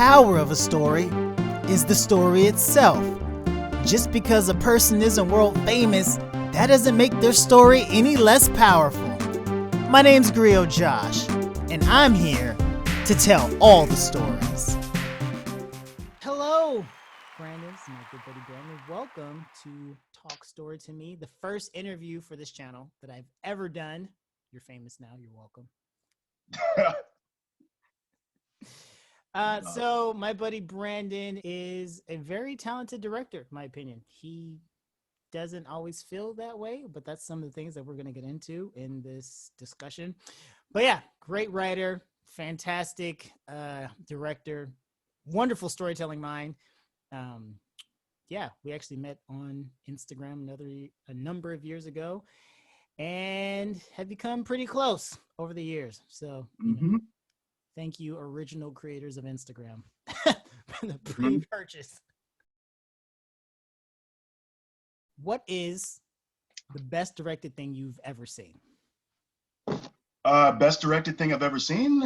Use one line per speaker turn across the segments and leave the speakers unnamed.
power of a story is the story itself. Just because a person isn't world famous, that doesn't make their story any less powerful. My name's Griot Josh, and I'm here to tell all the stories. Hello, Brandon. It's my good buddy Brandon. Welcome to Talk Story to Me, the first interview for this channel that I've ever done. You're famous now. You're welcome. So my buddy Brandon is a very talented director, in my opinion. He doesn't always feel that way, but that's some of the things that we're going to get into in this discussion. But yeah, great writer, fantastic director, wonderful storytelling mind. Yeah, we actually met on Instagram a number of years ago and have become pretty close over the years. So, you know, thank you, original creators of Instagram, for the pre-purchase. What is the best directed thing you've ever seen?
Best directed thing I've ever seen?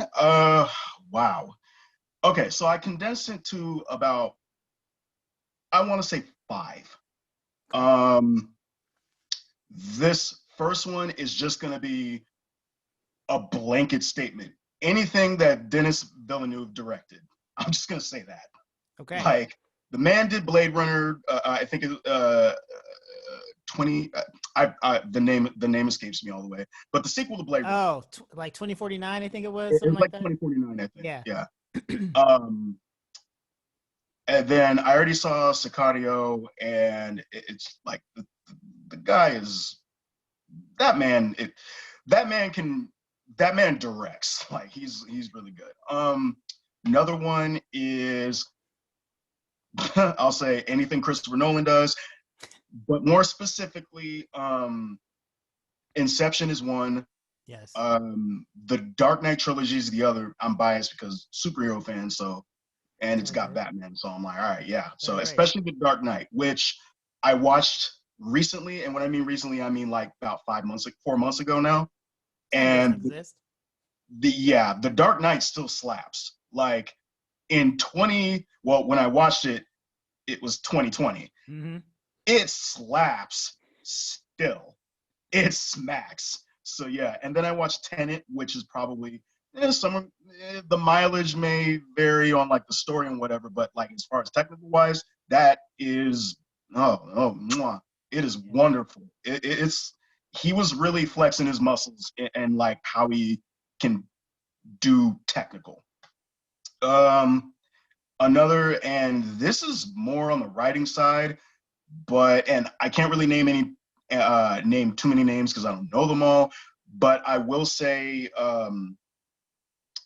Wow. Okay, so I condensed it to about, I want to say 5. This first one is just going to be a blanket statement. Anything that Denis Villeneuve directed, I'm just going to say that.
Okay.
Like, the man did Blade Runner, I think 20, the name escapes me all the way, but the sequel to Blade Runner.
Oh, like 2049, I think it was.
It was like
that.
2049, I think.
Yeah.
And then I already saw Sicario, and it's like the guy is that man directs. Like he's really good. Another one is I'll say anything Christopher Nolan does, but more specifically, Inception is one.
Yes.
The Dark Knight trilogy is the other. I'm biased because superhero fan, and it's got Batman, so I'm like, all right, yeah. So especially the Dark Knight, which I watched recently, and when I mean recently, I mean like about 4 months ago now. And the Dark Knight still slaps. Like when I watched it, it was 2020.
Mm-hmm.
It slaps still. It smacks. So yeah, and then I watched Tenet, which is probably the mileage may vary on like the story and whatever, but like as far as technical wise, that is it is wonderful. He was really flexing his muscles and like how he can do technical. Another, and this is more on the writing side, and I can't really name too many names because I don't know them all, but I will say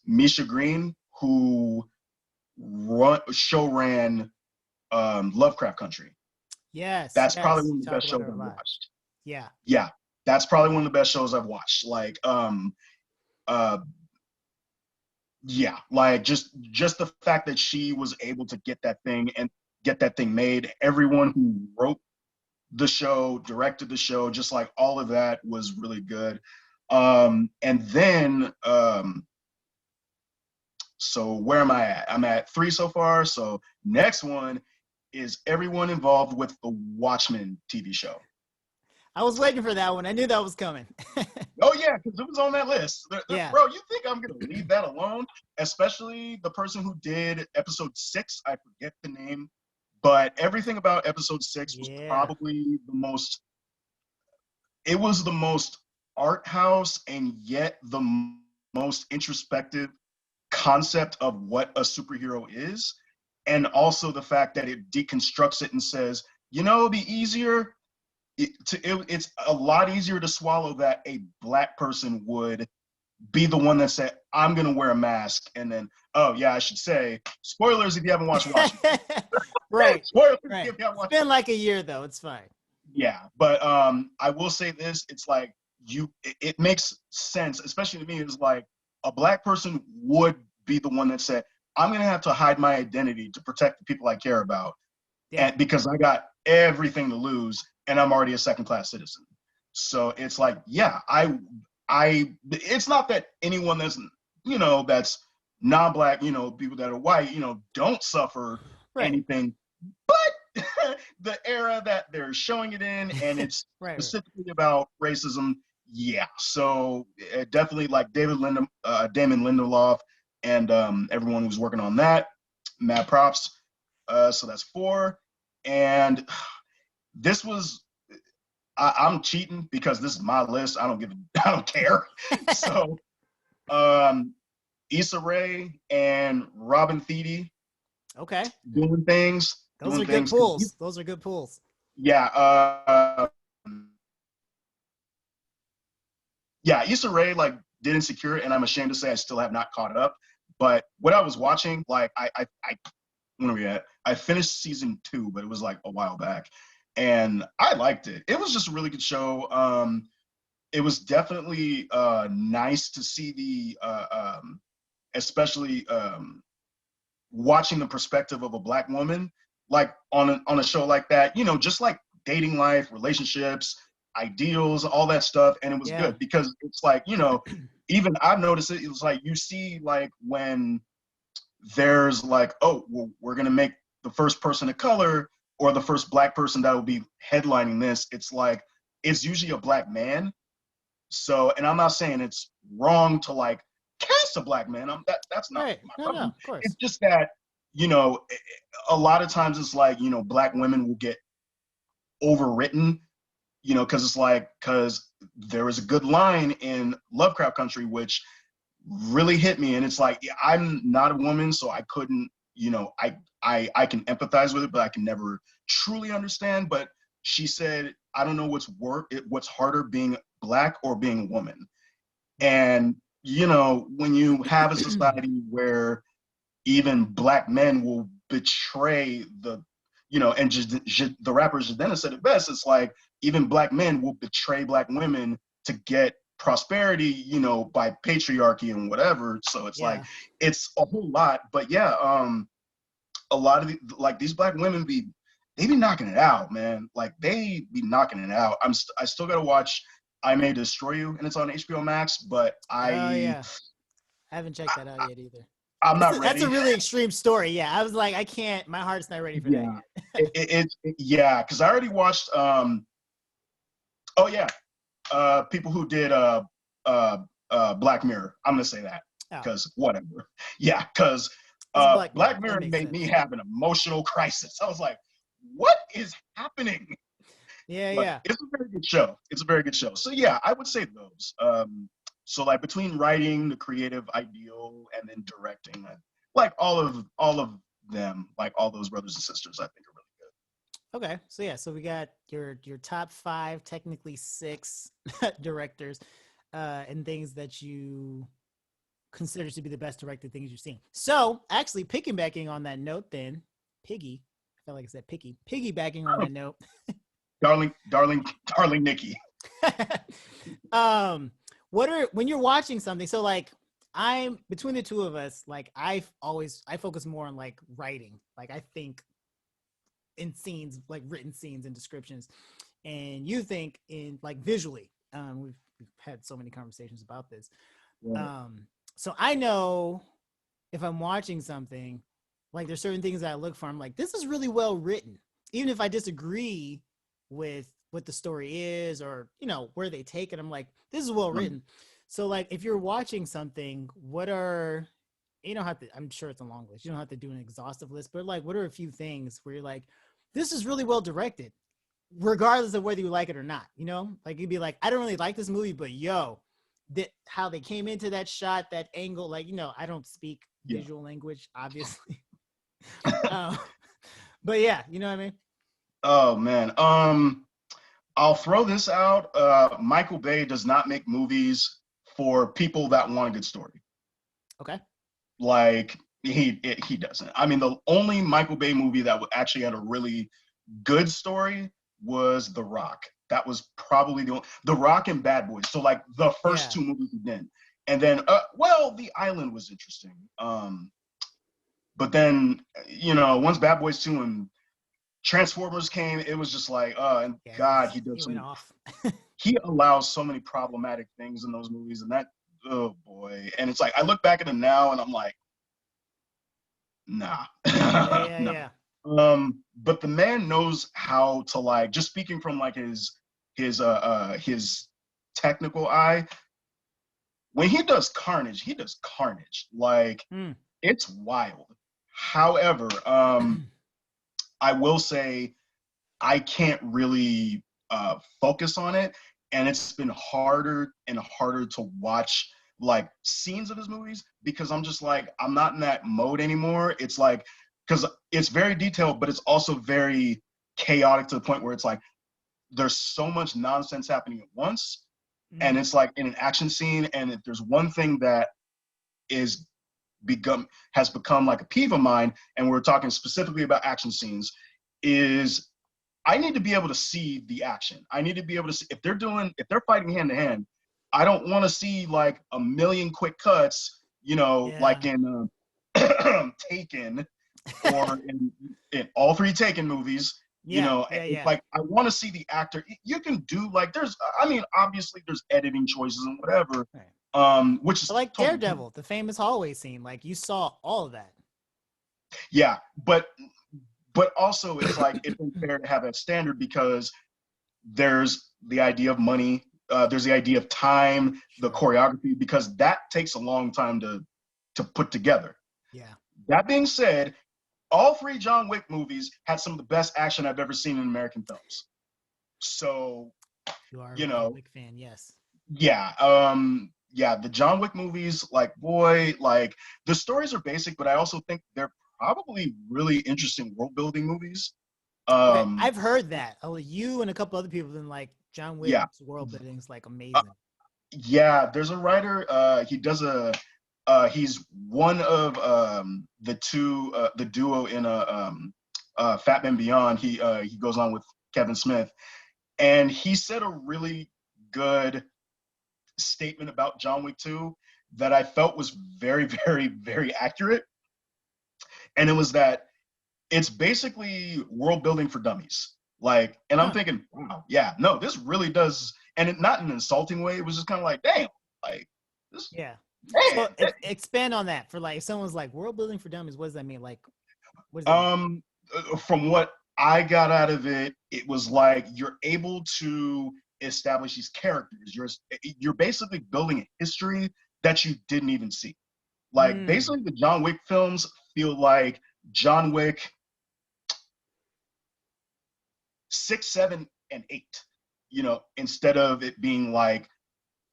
Misha Green, who ran Lovecraft Country.
Yes.
That's probably one of the best shows I've watched.
Yeah.
Yeah, that's probably one of the best shows I've watched. Like, yeah, like just the fact that she was able to get that thing made. Everyone who wrote the show, directed the show, just like all of that was really good. And then, so where am I at? I'm at 3 so far. So next one is everyone involved with the Watchmen TV show.
I was waiting for that one. I knew that was coming.
Oh yeah, because it was on that list.
Yeah.
Bro, you think I'm gonna leave that alone? Especially the person who did episode 6. I forget the name, but everything about episode 6 was probably the most. It was the most art house and yet the most introspective concept of what a superhero is, and also the fact that it deconstructs it and says, it'd be easier. It's a lot easier to swallow that a black person would be the one that said, I'm going to wear a mask. And then, oh, yeah, I should say, spoilers if you haven't watched Watchmen.
Right.
Spoilers
right.
if you haven't watched
It's been like a year, though. It's fine.
Yeah, but I will say this. It's like it makes sense, especially to me. It's like a black person would be the one that said, I'm going to have to hide my identity to protect the people I care about.
Yeah.
And because I got everything to lose and I'm already a second-class citizen. So it's like, yeah, it's not that anyone that's non-black, people that are white, don't suffer
Right.
anything. But the era that they're showing it in, and it's
Right.
specifically about racism, yeah. So definitely like Damon Lindelof, and everyone who's working on that, mad props. So that's 4, and this was I'm cheating because this is my list. I don't care. So Issa Rae and Robin Thede
Okay.
doing things,
Those are good
'cause
pulls. Those are good pulls.
yeah, yeah, Issa Rae like did Insecure, and I'm ashamed to say I still have not caught up. But what I was watching, like I when are we at? I finished season 2, but it was like a while back, and I liked it. It was just a really good show. It was definitely nice to see especially watching the perspective of a black woman, like on a show like that. Just like dating life, relationships, ideals, all that stuff, and it was
Yeah.
good because it's like even I've noticed it. It was like you see like when there's like, oh, well, we're gonna make the first person of color or the first black person that will be headlining this. It's like it's usually a black man. So, and I'm not saying it's wrong to like cast a black man. That's not
Right.
my
No, no,
problem.
of
It's
course.
just that you know a lot of times it's like black women will get overwritten. Because it's like because there was a good line in Lovecraft Country which really hit me, and it's like I'm not a woman, so I couldn't. I can empathize with it, but I can never truly understand. But she said, I don't know what's harder, being black or being a woman.
Right.
And when you have a society where even black men will betray and the rapper Jadena said it best. It's like even black men will betray black women to get prosperity, by patriarchy and whatever. So it's like
Yeah.
it's a whole lot. But yeah, a lot of like these black women they be knocking it out, man. Like they be knocking it out. I still gotta watch I May Destroy You, and it's on HBO Max, but
Oh yeah. I haven't checked that out yet either.
I'm not
That's a
ready.
really extreme story. Yeah. I was like, I can't. My heart's not ready for that
Yeah,
yet.
yeah, because I already watched. Oh yeah, people who did Black Mirror. I'm gonna say that
Oh,
because whatever. Yeah, because
it's Black Mirror.
Black
That
Mirror
makes
made me
sense.
have an emotional crisis. I was like, what is happening?
Yeah.
But
Yeah.
it's a very good show. It's a very good show. So yeah, I would say those. So like between writing, the creative ideal, and then directing, like all of them, like all those brothers and sisters, I think are really
Okay. So yeah. So we got your top 5, technically 6 directors, and things that you consider to be the best directed things you've seen. So actually, piggybacking on that note, then Piggy. I felt like I said Picky. Piggybacking on
good.
that note.
Darling Nikki.
um what are when you're watching something, so like I'm between the two of us, like I focus more on like writing, like I think in scenes, like written scenes and descriptions, and you think in like visually. We've had so many conversations about this.
Yeah.
um so I know if I'm watching something, like there's certain things that I look for. I'm like, this is really well written, even if I disagree with what the story is or where they take it. I'm like, this is well
Right.
written. So like, if you're watching something, what are you don't have to. I'm sure it's a long list. You don't have to do an exhaustive list, but like, what are a few things where you're like, this is really well directed, regardless of whether you like it or not. Like you'd be like, I don't really like this movie, but yo, that how they came into that shot, that angle, like I don't speak
Yeah.
visual language, obviously. um, but yeah, you know what I mean.
Oh man. I'll throw this out. Michael Bay does not make movies for people that want a good story.
Okay.
Like he doesn't. I mean, the only Michael Bay movie that actually had a really good story was The Rock. That was probably The Rock and Bad Boys. So like the first
Yeah.
2 movies he did, and then The Island was interesting. But then once Bad Boys 2 and Transformers came, it was just like, and
Yeah,
God,
he went off.
he allows so many problematic things in those movies, and that, oh boy. And it's like I look back at them now, and I'm like, nah.
Yeah,
No.
yeah.
But the man knows how to, like, just speaking from like his technical eye, when he does carnage. Like,
Mm.
it's wild. However, I will say I can't really focus on it, and it's been harder and harder to watch like scenes of his movies because I'm just like I'm not in that mode anymore. It's like because it's very detailed, but it's also very chaotic to the point where it's like there's so much nonsense happening at once, and
Mm.
it's like in an action scene, and if there's one thing that is become has become like a peeve of mine, and we're talking specifically about action scenes, is I need to be able to see the action. I need to be able to see if they're fighting hand to hand. I don't want to see like a million quick cuts,
Yeah.
like in Taken or in all three Taken movies.
Yeah, yeah,
It's
yeah.
like I want to see the actor. You can do like I mean, obviously there's editing choices and whatever,
Right.
which
But
is
like
totally fine.
Daredevil, the famous hallway scene, like you saw all of that.
Yeah, but also it's like it's unfair to have that standard because there's the idea of money, there's the idea of time, the
Sure.
choreography, because that takes a long time to put together.
Yeah.
That being said, all three John Wick movies had some of the best action I've ever seen in American films. So,
You are
you
a
know,
Wick fan, yes.
yeah, the John Wick movies, like, boy, like, the stories are basic, but I also think they're probably really interesting world building movies.
Okay,
Um,
I've heard that. Oh, you and a couple other people have been like John
yeah.
Wick's world building is like
Uh,
amazing.
Yeah, there's a writer. He does a. He's one of the duo in Fat Man Beyond. He goes on with Kevin Smith, and he said a really good statement about John Wick 2 that I felt was very, very, very accurate. And it was that it's basically world building for dummies. Like, and I'm
Huh.
thinking, wow, yeah, no, this really does, and not in an insulting way. It was just kind of like, damn, like this,
Yeah. So
man.
expand on that for like if someone's like world building for dummies. What does that mean? Like, what does that mean?
Um, from what I got out of it, it was like you're able to establish these characters. You're basically building a history that you didn't even see. Like
Mm.
basically, the John Wick films feel like John Wick 6, 7, and 8. Instead of it being like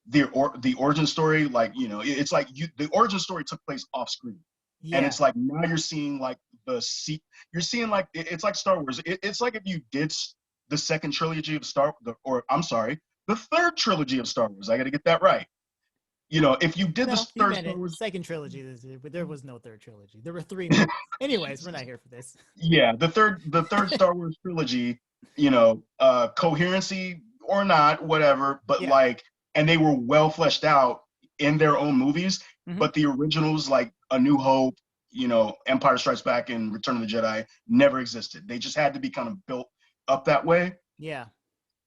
the origin story, like it's like the origin story took place off screen, and
Yeah.
it's like now you're seeing like you're seeing like it's like Star Wars. It's like if you did the second trilogy of or I'm sorry, the third trilogy of Star Wars. I got to get that right. If you did
No,
this
you
third
meant
Star
it.
Wars,
Second trilogy, but there was no third trilogy. There were three movies. Anyways, we're not here for this.
yeah, the third Star Wars trilogy, coherency or not, whatever, but
Yeah.
like, and they were well fleshed out in their own movies,
Hmm.
but the originals like A New Hope, Empire Strikes Back and Return of the Jedi never existed. They just had to be kind of built up that way.
Yeah.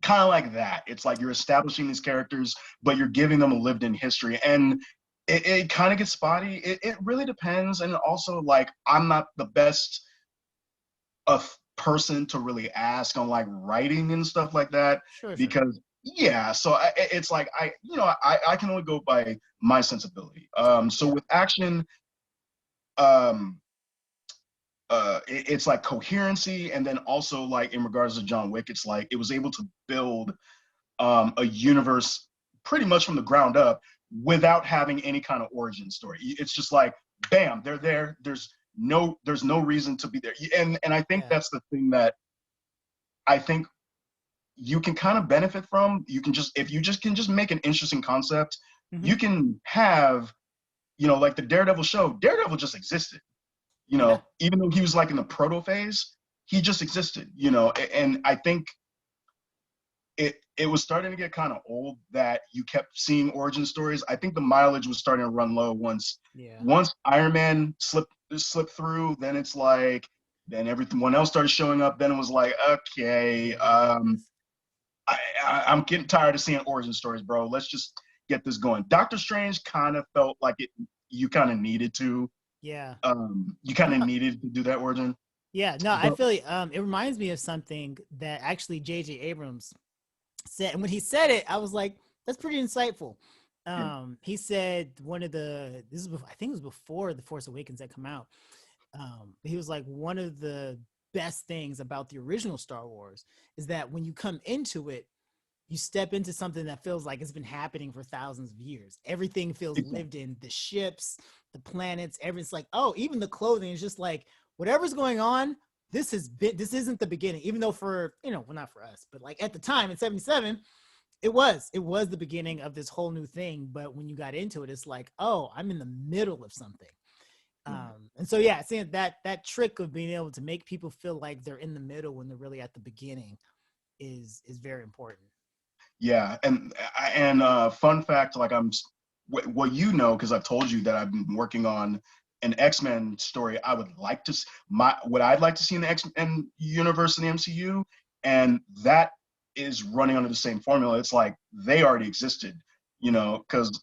Kind of like that. It's like you're establishing these characters, but you're giving them a lived in history. And it kind of gets spotty. It really depends. And also, like, I'm not the best a person to really ask on like writing and stuff like that
Sure, sure.
because yeah, so it's like I can only go by my sensibility. So
Yeah.
with action, um it's like coherency, and then also like in regards to John Wick, it's like it was able to build a universe pretty much from the ground up without having any kind of origin story. It's just like bam, they're there. There's no reason to be there, and I think
Yeah.
that's the thing that I think you can kind of benefit from. You can just if you just can just make an interesting concept,
Hmm.
you can have like the Daredevil show. Daredevil just existed.
Yeah.
Even though he was like in the proto phase, he just existed. And I think it was starting to get kind of old that you kept seeing origin stories. I think the mileage was starting to run low
Yeah.
once Iron Man slipped through. Then it's like then everyone else started showing up. Then it was like okay,
Yeah. We gotta get this.
I'm getting tired of seeing origin stories, bro. Let's just get this going. Doctor Strange kind of felt like it. You kind of needed to.
Yeah.
You kind of
No,
needed to do that origin.
yeah, no, I
But
feel like, it reminds me of something that actually J.J. Abrams said, and when he said it, I was like, that's pretty insightful.
yeah,
He said one of this is I think it was before the Force Awakens had come out. He was like, one of the best things about the original Star Wars is that when you come into it, you step into something that feels like it's been happening for thousands of years. Everything feels
exactly.
lived in. The ships, the planets, everything's like, oh, even the clothing is just like whatever's going on. This isn't the beginning, even though for, well, not for us, but like at the time in 77, it was the beginning of this whole new thing. But when you got into it, it's like, oh, I'm in the middle of something. And so, yeah, seeing that trick of being able to make people feel like they're in the middle when they're really at the beginning is very important.
Yeah, and fun fact, like well, you know, because I've told you that I've been working on an X-Men story. I would like to what I'd like to see in the X-Men universe in the MCU, and that is running under the same formula. It's like they already existed, you
Yeah.
know, because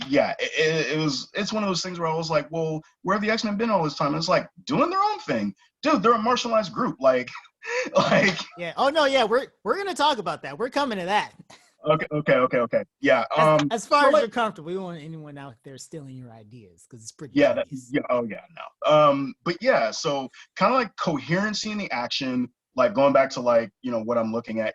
yeah, it's one of those things where I was like, well, where have the X-Men been all this time? And it's like doing their own thing, dude. They're a marginalized group, like like
Yeah. Oh no. Yeah. We're gonna talk about that. We're coming to that.
okay. Yeah.
As far
So
as
like,
you're comfortable, we don't want anyone out there stealing your ideas because it's pretty
yeah,
genius.
yeah, oh yeah, no. But yeah, so kind of like coherency in the action, like going back to like, what I'm looking at,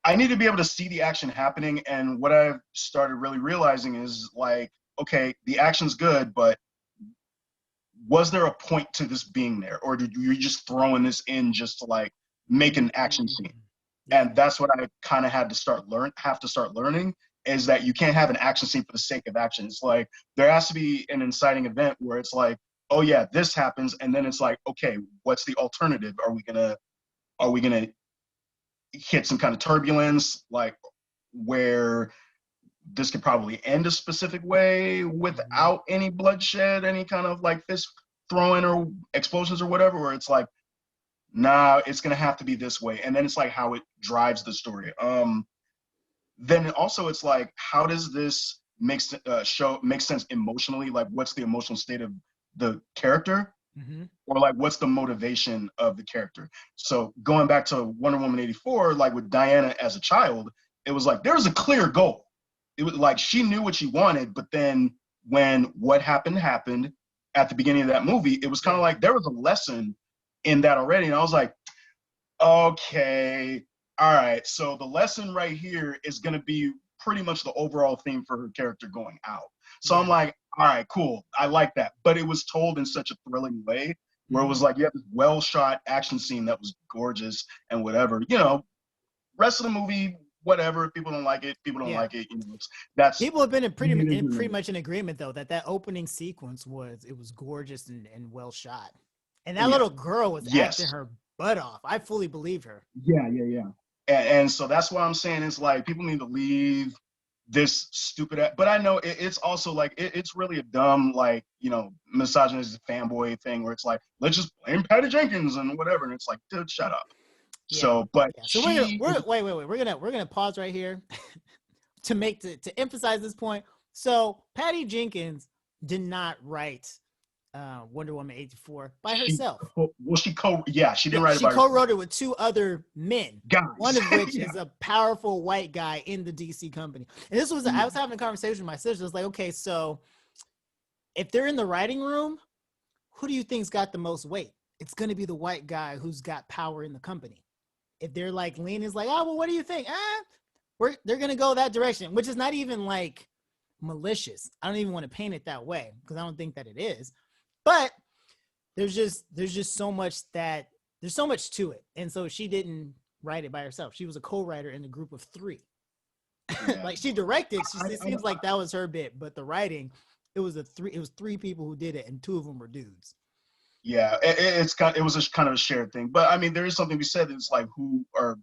I need to be able to see the action happening. And what I've started really realizing is like, okay, the action's good, but was there a point to this being there? Or did you just throwing this in just to like make an action
Mm,
scene?
yeah.
And that's what I kind of have to start learning is that you can't have an action scene for the sake of action. It's like there has to be an inciting event where it's like, oh yeah, this happens, and then it's like, okay, what's the alternative? Are we gonna hit some kind of turbulence, like where this could probably end a specific way
Hmm.
without any bloodshed, any kind of like fist throwing or explosions or whatever, where it's like, nah, it's gonna have to be this way, and then it's like how it drives the story. Then also it's like, how does this make sense emotionally? Like, what's the emotional state of the character,
Hmm.
or like what's the motivation of the character? So going back to Wonder Woman 84, like with Diana as a child, it was like there was a clear goal. It was like she knew what she wanted, but then when what happened at the beginning of that movie, it was kind of
Yeah.
like there was a lesson in that already. And I was like, okay, all right. So the lesson right here is going to be pretty much the overall theme for her character going out. So I'm
Yeah.
like, all right, cool. I like that. But it was told in such a thrilling way where it
Hmm.
was like you have this well shot action scene that was gorgeous and whatever. Rest of the movie, whatever. If people don't like it, people don't
Yeah.
like it. That's
People have been in pretty
yeah,
much in agreement though that opening sequence was gorgeous and well shot, and that little girl was acting
yes.
her butt off. I fully believe her.
Yeah. And so that's why I'm saying it's like people need to leave this stupid. But I know it's also like it's really a dumb like misogynist fanboy thing where it's like let's just blame Patty Jenkins and whatever, and it's like dude, shut up.
Yeah.
So, but
Yeah. So
she is
wait. We're gonna pause right here to emphasize this point. So Patty Jenkins did not write Wonder Woman 84 by
she
herself.
well she co yeah she
Yeah,
didn't write it
she
by herself.
co-wrote it with two other men, one
Guys,
of which
yeah,
is a powerful white guy in the DC company. And this was I was
yeah,
having a conversation with my sister. I was like, okay, so if they're in the writing room, who do you think's got the most weight? It's going to be the white guy who's got power in the company. If they're like leaning, is like, oh well, what do you think? They're going to go that direction, which is not even like malicious. I don't even want to paint it that way because I don't think that it is. But there's just so much that there's so much to it, and so she didn't write it by herself. She was a co-writer in a group of three.
yeah.
Like she directed. It
I,
seems like that was her bit, but the writing, it was three people who did it, and two of them were dudes.
yeah, it was a kind of a shared thing, but I mean, there is something to be said. It's like who are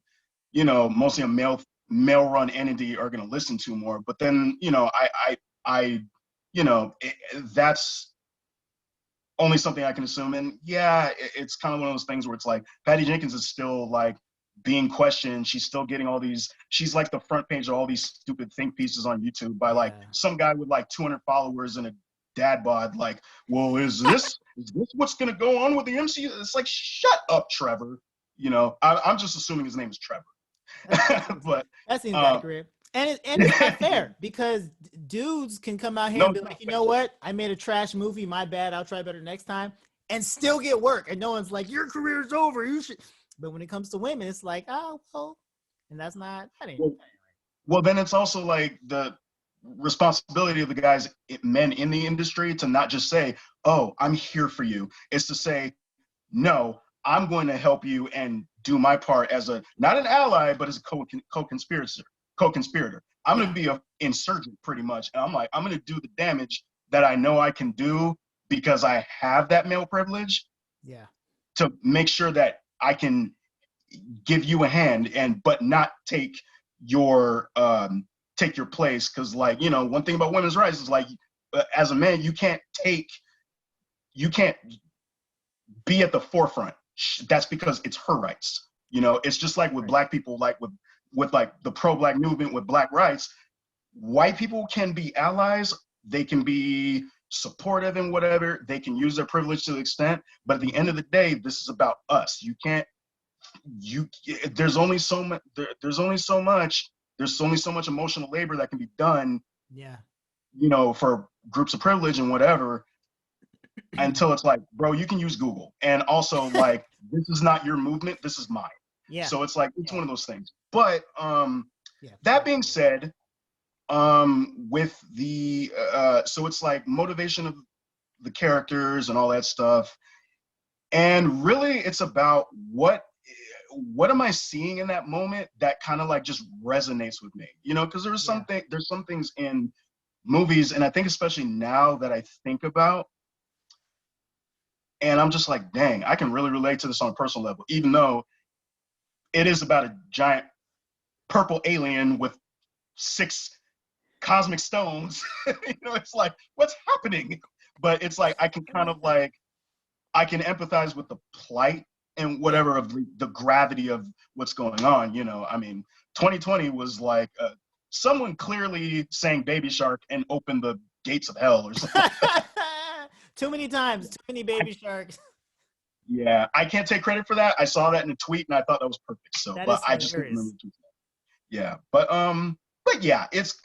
mostly a male run entity are going to listen to more. But then I that's only something I can assume. And yeah, it's kind of one of those things where it's like Patty Jenkins is still like being questioned. She's still getting all these. She's like the front page of all these stupid think pieces on YouTube by like
Yeah.
some guy with like 200 followers in a dad bod, like, well, is this what's gonna go on with the MCU? It's like, shut up, Trevor. You know, I'm just assuming his name is Trevor. But
that seems
um,
accurate. And it's not fair because dudes can come out here
no,
and be like, you know what? I made a trash movie. My bad. I'll try better next time, and still get work. And no one's like, your career's over. You should. But when it comes to women, it's like, oh well, and that's not. That ain't.
well, then it's also like the responsibility of the guys, men in the industry, to not just say, "Oh, I'm here for you." It's to say, "No, I'm going to help you and do my part as a not an ally, but as a co-conspirator. Co-conspirator. I'm going to be an insurgent, pretty much, and I'm going to do the damage that I know I can do because I have that male privilege.
Yeah.
To make sure that I can give you a hand but not take your place, because, like, you know, one thing about women's rights is, like, as a man, you can't be at the forefront. That's because it's her rights. You know, it's just like with black people, like with like the pro-black movement with black rights. White people can be allies, they can be supportive and whatever, they can use their privilege to the extent, but at the end of the day, this is about us. There's only so much emotional labor that can be done,
Yeah.
you know, for groups of privilege and whatever, until it's like, bro, you can use Google. And also, like, this is not your movement, this is mine.
Yeah.
So it's like, it's one of those things. But
yeah,
that being said, with the so it's like motivation of the characters and all that stuff. And really it's about what am I seeing in that moment that kind of like just resonates with me, you know, because there's some things in movies, and I think especially now that I think about, and I'm just like, dang, I can really relate to this on a personal level, even though it is about a giant purple alien with 6 cosmic stones. You know, it's like, what's happening? But it's like, I can kind of like, I can empathize with the plight and whatever of the gravity of what's going on. You know, I mean, 2020 was like someone clearly sang Baby Shark and opened the gates of hell or something.
Too many times, too many Baby Sharks.
Yeah, I can't take credit for that. I saw that in a tweet and I thought that was perfect. So, but I just don't remember the tweet. Yeah, but yeah, it's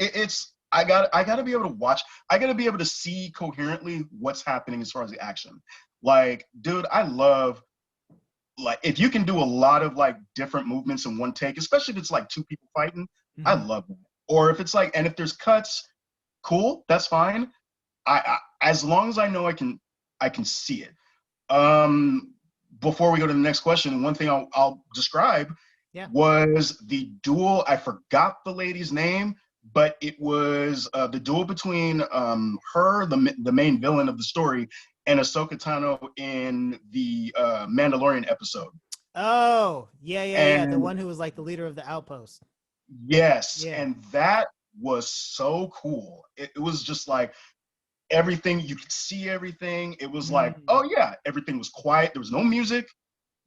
I gotta be able to watch. I gotta be able to see coherently what's happening as far as the action. Like, dude, I love, like, if you can do a lot of like different movements in one take, especially if it's like 2 people fighting, I love that. Or if it's like, and if there's cuts, cool, that's fine. I as long as I know I can see it. Before we go to the next question, one thing I'll describe was the duel. I forgot the lady's name, but it was the duel between her, the main villain of the story, and Ahsoka Tano in the Mandalorian episode.
Oh, yeah. The one who was like the leader of the outpost.
Yes, and that was so cool. It was just like everything, you could see everything. It was like, oh yeah, everything was quiet. There was no music.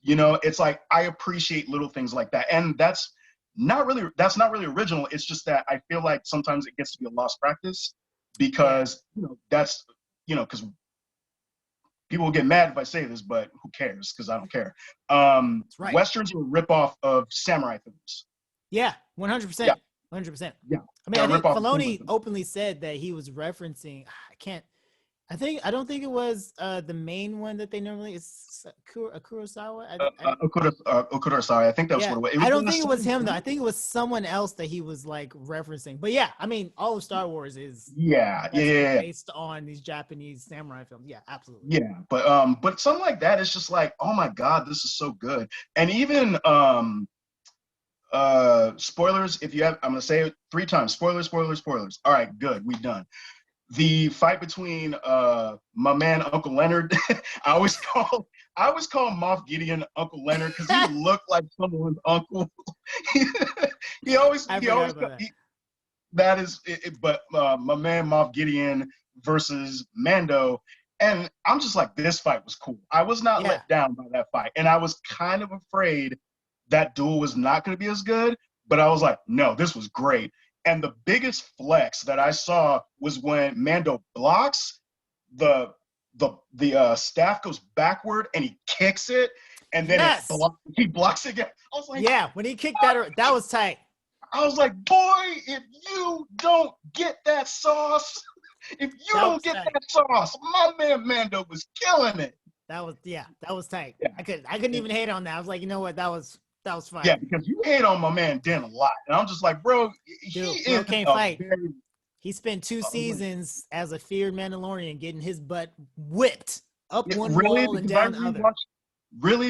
You know, it's like, I appreciate little things like that. And that's not really original. It's just that I feel like sometimes it gets to be a lost practice because, you know, that's, you know, because people will get mad if I say this, but who cares? Because I don't care. Westerns are a ripoff of samurai films.
Yeah, 100%. 100%.
Yeah.
I mean, I think Filoni openly said that he was referencing, I don't think it was the main one that they normally, it's Kurosawa.
Okurosawa. I think that was what it was.
I don't think it was him though. I think it was someone else that he was like referencing. But yeah, I mean, all of Star Wars is based on these Japanese samurai films. Yeah, absolutely.
Yeah, but something like that, it's just like, oh my god, this is so good. And even spoilers, if you have, I'm gonna say it 3 times. Spoilers. All right, good, we done. The fight between my man Uncle Leonard. I always call Moff Gideon Uncle Leonard because he looked like someone's uncle. he always that is it, but my man Moff Gideon versus Mando, and I'm just like, this fight was cool. I was not let down by that fight, and I was kind of afraid that duel was not going to be as good, but I was like, no, this was great. And the biggest flex that I saw was when Mando blocks the staff goes backward and he kicks it, and then
Yes.
he blocks it again. I was like,
yeah, when he kicked that was tight.
I was like, boy, if you don't get that sauce, if you
That
don't
was
get
tight.
that sauce, my man Mando was killing it.
That was tight.
Yeah.
I couldn't even hate on that. I was like, you know what, that was fine.
Yeah, because you hate on my man Den a lot, and I'm just like, bro,
Dude,
he
bro
is
can't
a
fight.
very
He spent 2 seasons as a feared Mandalorian getting his butt whipped up one wall and down the other.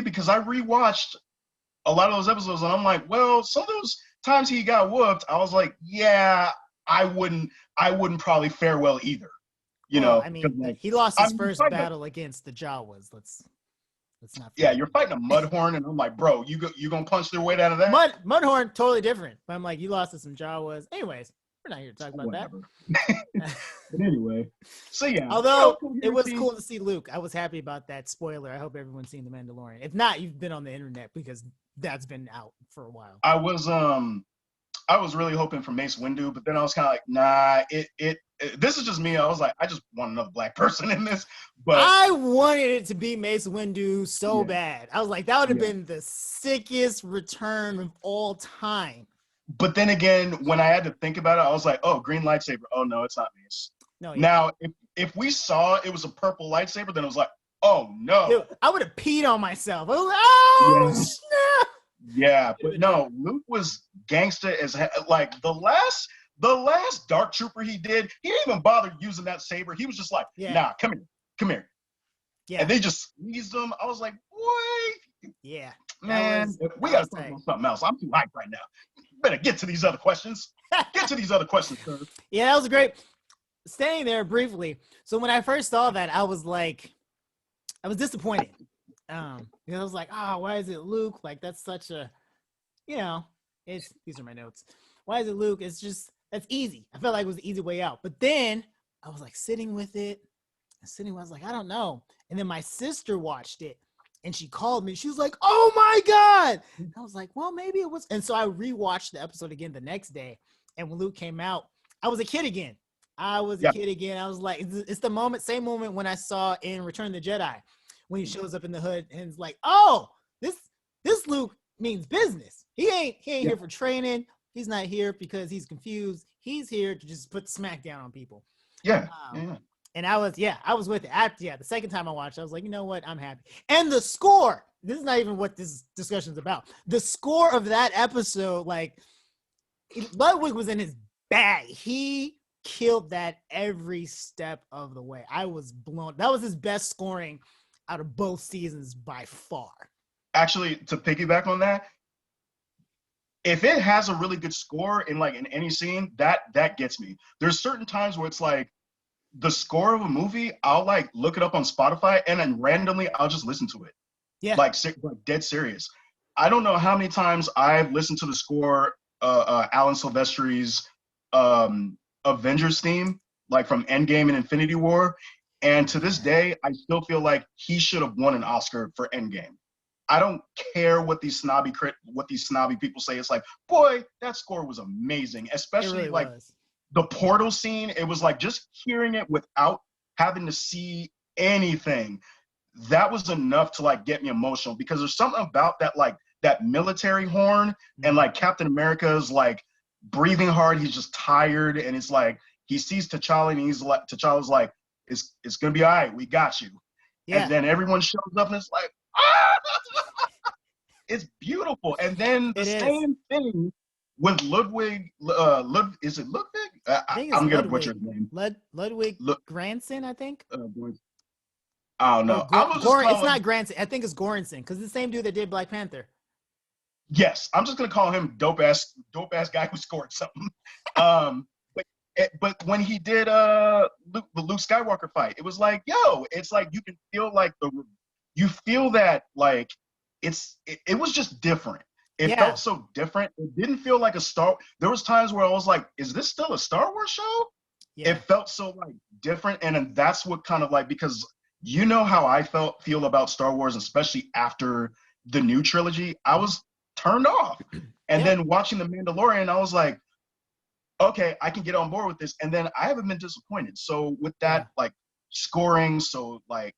Because I rewatched a lot of those episodes, and I'm like, well, some of those times he got whooped, I was like, yeah, I wouldn't probably fare well either. You know,
I mean, like, he lost his first battle
a,
against the Jawas. Let's not.
Yeah, you're fighting a Mudhorn, and I'm like, bro, you gonna punch their way out of that?
Mudhorn, totally different. But I'm like, you lost to some Jawas. Anyways, we're not here to talk about that.
But anyway, so yeah.
Although it was cool to see Luke, I was happy about that. Spoiler: I hope everyone's seen The Mandalorian. If not, you've been on the internet because that's been out for a while.
I was really hoping for Mace Windu, but then I was kind of like, nah. This is just me. I was like, I just want another black person in this. But
I wanted it to be Mace Windu so bad. I was like, that would have been the sickest return of all time.
But then again, when I had to think about it, I was like, oh, green lightsaber. Oh no, it's not Mace.
No. Yeah.
Now, if we saw it was a purple lightsaber, then it was like, oh no.
Dude, I would have peed on myself. I was like, oh snap.
Yeah, but no, Luke was gangster as like the last Dark Trooper he did. He didn't even bother using that saber. He was just like, nah, come here. Yeah, and they just squeezed him. I was like, boy,
yeah,
man, we gotta talk about something else. I'm too hyped right now. Better get to these other questions. Sir.
Yeah, that was great. Staying there briefly. So when I first saw that, I was disappointed. I was like, why is it Luke? Like, that's such a, these are my notes. Why is it Luke? It's just, that's easy. I felt like it was the easy way out. But then I was like sitting with it. I was like, I don't know. And then my sister watched it and she called me. She was like, oh my God. And I was like, well, maybe it was. And so I rewatched the episode again the next day. And when Luke came out, I was a kid again. I was like, it's the same moment when I saw in Return of the Jedi, when he shows up in the hood and it's like, oh, this Luke means business. He ain't here for training. He's not here because he's confused. He's here to just put the smack down on people.
Yeah.
And I was with it. The second time I watched, I was like, you know what? I'm happy. And the score, this is not even what this discussion is about. The score of that episode, like, Ludwig was in his bag. He killed that every step of the way. I was blown. That was his best scoring out of both seasons by far.
Actually, to piggyback on that, if it has a really good score in any scene, that gets me. There's certain times where it's like the score of a movie, I'll like look it up on Spotify and then randomly I'll just listen to it. Yeah. Like dead serious. I don't know how many times I've listened to the score, Alan Silvestri's Avengers theme, like from Endgame and Infinity War. And to this day, I still feel like he should have won an Oscar for Endgame. I don't care what these snobby people say. It's like, boy, that score was amazing. Especially really the portal scene. It was like just hearing it without having to see anything. That was enough to like get me emotional, because there's something about that, like that military horn, and like Captain America's like breathing hard. He's just tired, and it's like he sees T'Challa and T'Challa's like, it's gonna be all right. We got you. Yeah. And then everyone shows up and it's like, it's beautiful. And then the same thing with Ludwig. Is it Ludwig? I'm gonna butcher his name.
Ludwig Göransson, I think.
I don't know.
It's not Göransson. I think it's Göransson, because the same dude that did Black Panther.
Yes, I'm just gonna call him dope ass guy who scored something. But when he did the Luke Skywalker fight, it was like, yo, it's like you can feel like you feel that like it was just different. It felt so different. It didn't feel like there was times where I was like, is this still a Star Wars show? Yeah. It felt so like different, and that's what kind of like, because you know how I feel about Star Wars, especially after the new trilogy, I was turned off. And then watching The Mandalorian, I was like, okay, I can get on board with this. And then I haven't been disappointed. So with that like scoring. So like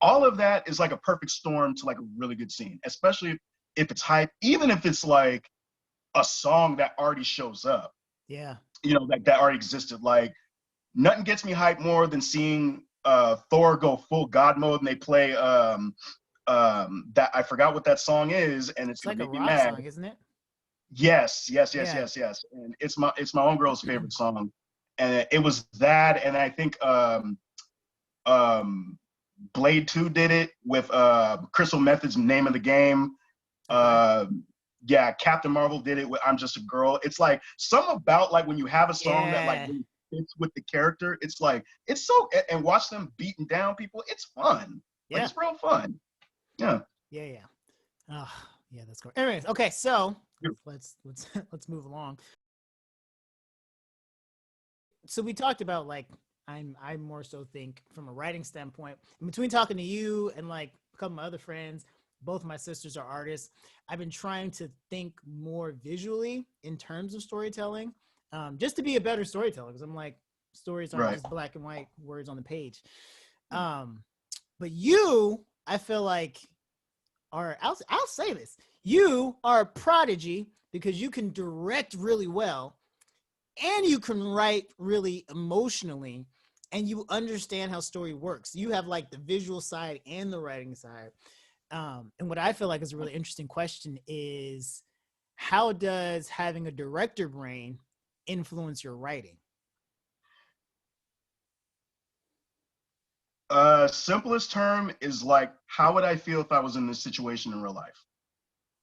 all of that is like a perfect storm to like a really good scene, especially if it's hype, even if it's like a song that already shows up.
Yeah.
You know, like that already existed. Like nothing gets me hyped more than seeing Thor go full God mode and they play that I forgot what that song is, and it's
It's
gonna
like a
make me
rock
mad.
song, isn't it?
Yes, yes, yes,
Yeah.
yes, yes. And it's my own girl's favorite song. And it was that, and I think um Blade 2 did it with Crystal Method's Name of the Game.
Okay.
Yeah, Captain Marvel did it with I'm Just a Girl. It's like some about like when you have a song that like
Yeah.
really fits with the character, it's like it's so and watch them beating down people, it's fun. Like
Yeah.
it's real fun. Yeah.
Yeah. Yeah. Oh, yeah, that's cool. Anyways, okay, so let's let's move along. So we talked about like I more so think from a writing standpoint, in between talking to you and like a couple of my other friends, both my sisters are artists. I've been trying to think more visually in terms of storytelling, just to be a better storyteller. Because I'm like, stories aren't
Right.
just black and white words on the page. Um, but you, I feel like, are I'll say this: you are a prodigy because you can direct really well and you can write really emotionally and you understand how story works. You have like the visual side and the writing side. And what I feel like is a really interesting question is how does having a director brain influence your writing?
Simplest term is like, how would I feel if I was in this situation in real life?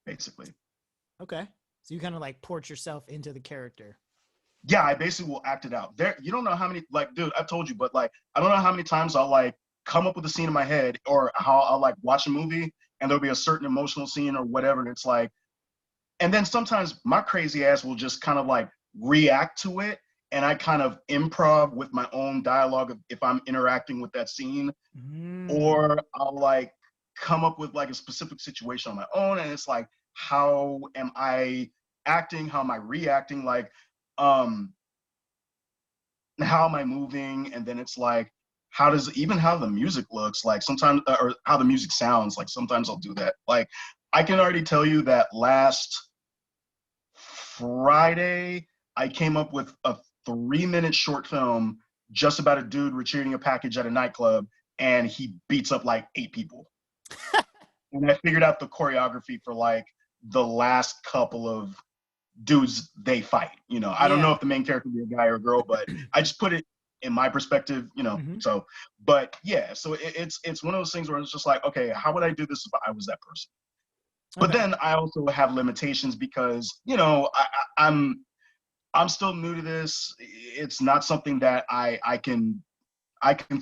Basically.
Okay. So you kind of like port yourself into the character.
Yeah, I basically will act it out. There, you don't know how many, like, dude, I told you, but like, I don't know how many times I'll like come up with a scene in my head, or how I'll like watch a movie and there'll be a certain emotional scene or whatever, and it's like, and then sometimes my crazy ass will just kind of like react to it, and I kind of improv with my own dialogue if I'm interacting with that scene,
Mm.
or I'll like come up with like a specific situation on my own, and it's like, how am I acting? How am I reacting? Like, um, how am I moving? And then it's like, how does even how the music looks like sometimes, or how the music sounds like sometimes I'll do that. Like, I can already tell you that last Friday, I came up with a 3-minute short film just about a dude retrieving a package at a nightclub and he beats up like 8 people. And I figured out the choreography for like the last couple of dudes they fight. You know, I don't know
Yeah.
if the main character be a guy or a girl, but I just put it in my perspective, you know.
Mm-hmm.
So, but yeah, so it's one of those things where it's just like, okay, how would I do this if I was that person? But
Okay.
then I also have limitations because you know I'm still new to this. It's not something that I can